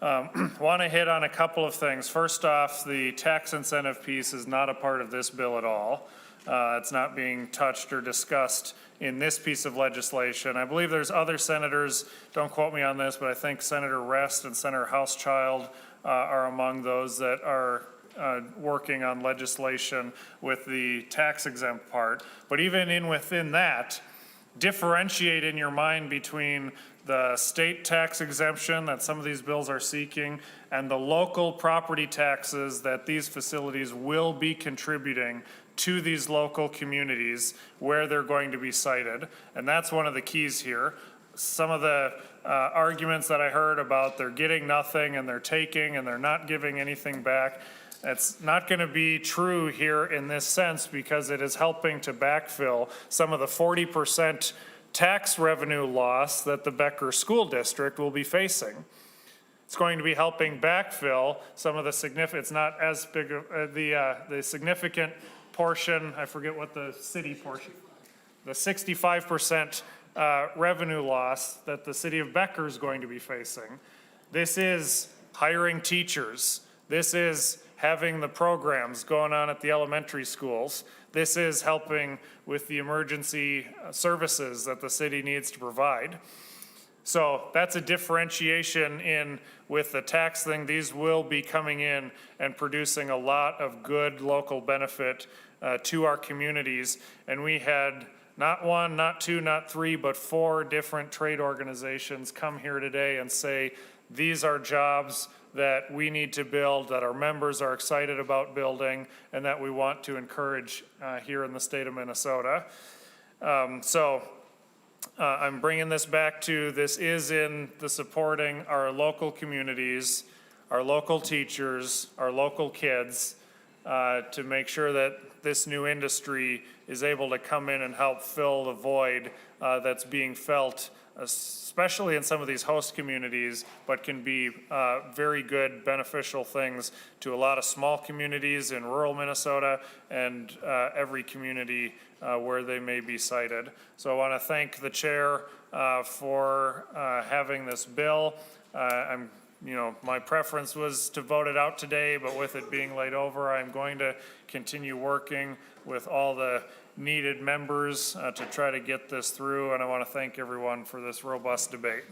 Want to hit on a couple of things. First off, the tax incentive piece is not a part of this bill at all. It's not being touched or discussed in this piece of legislation. I believe there's other senators, don't quote me on this, but I think Senator Rest and Senator Housechild are among those that are working on legislation with the tax exempt part. But even within that, differentiate in your mind between the state tax exemption that some of these bills are seeking and the local property taxes that these facilities will be contributing to these local communities where they're going to be sited. And that's one of the keys here. Some of the arguments that I heard about they're getting nothing and they're taking and they're not giving anything back, it's not going to be true here in this sense because it is helping to backfill some of the 40% tax revenue loss that the Becker School District will be facing. It's going to be helping backfill some of the significant, it's not as big of the significant portion, I forget what the city portion, the 65% revenue loss that the city of Becker is going to be facing. This is hiring teachers. This is having the programs going on at the elementary schools. This is helping with the emergency services that the city needs to provide. So that's a differentiation in with the tax thing. These will be coming in and producing a lot of good local benefit to our communities. And we had not one, not two, not three, but 4 different trade organizations come here today and say, these are jobs that we need to build, that our members are excited about building, and that we want to encourage here in the state of Minnesota. I'm bringing this back to, this is in the supporting our local communities, our local teachers, our local kids, to make sure that this new industry is able to come in and help fill the void that's being felt, especially in some of these host communities, but can be very good, beneficial things to a lot of small communities in rural Minnesota and every community where they may be sited. So I want to thank the chair for having this bill. My preference was to vote it out today, but with it being laid over, I'm going to continue working with all the needed members to try to get this through, and I want to thank everyone for this robust debate.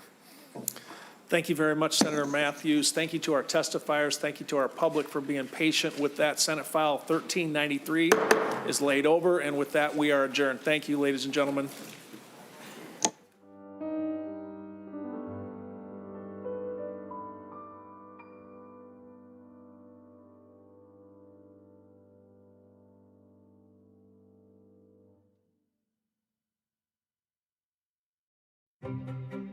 Thank you very much, Senator Mathews. Thank you to our testifiers. Thank you to our public for being patient with that. Senate File 1393 is laid over, and with that, we are adjourned. Thank you, ladies and gentlemen.
Thank you.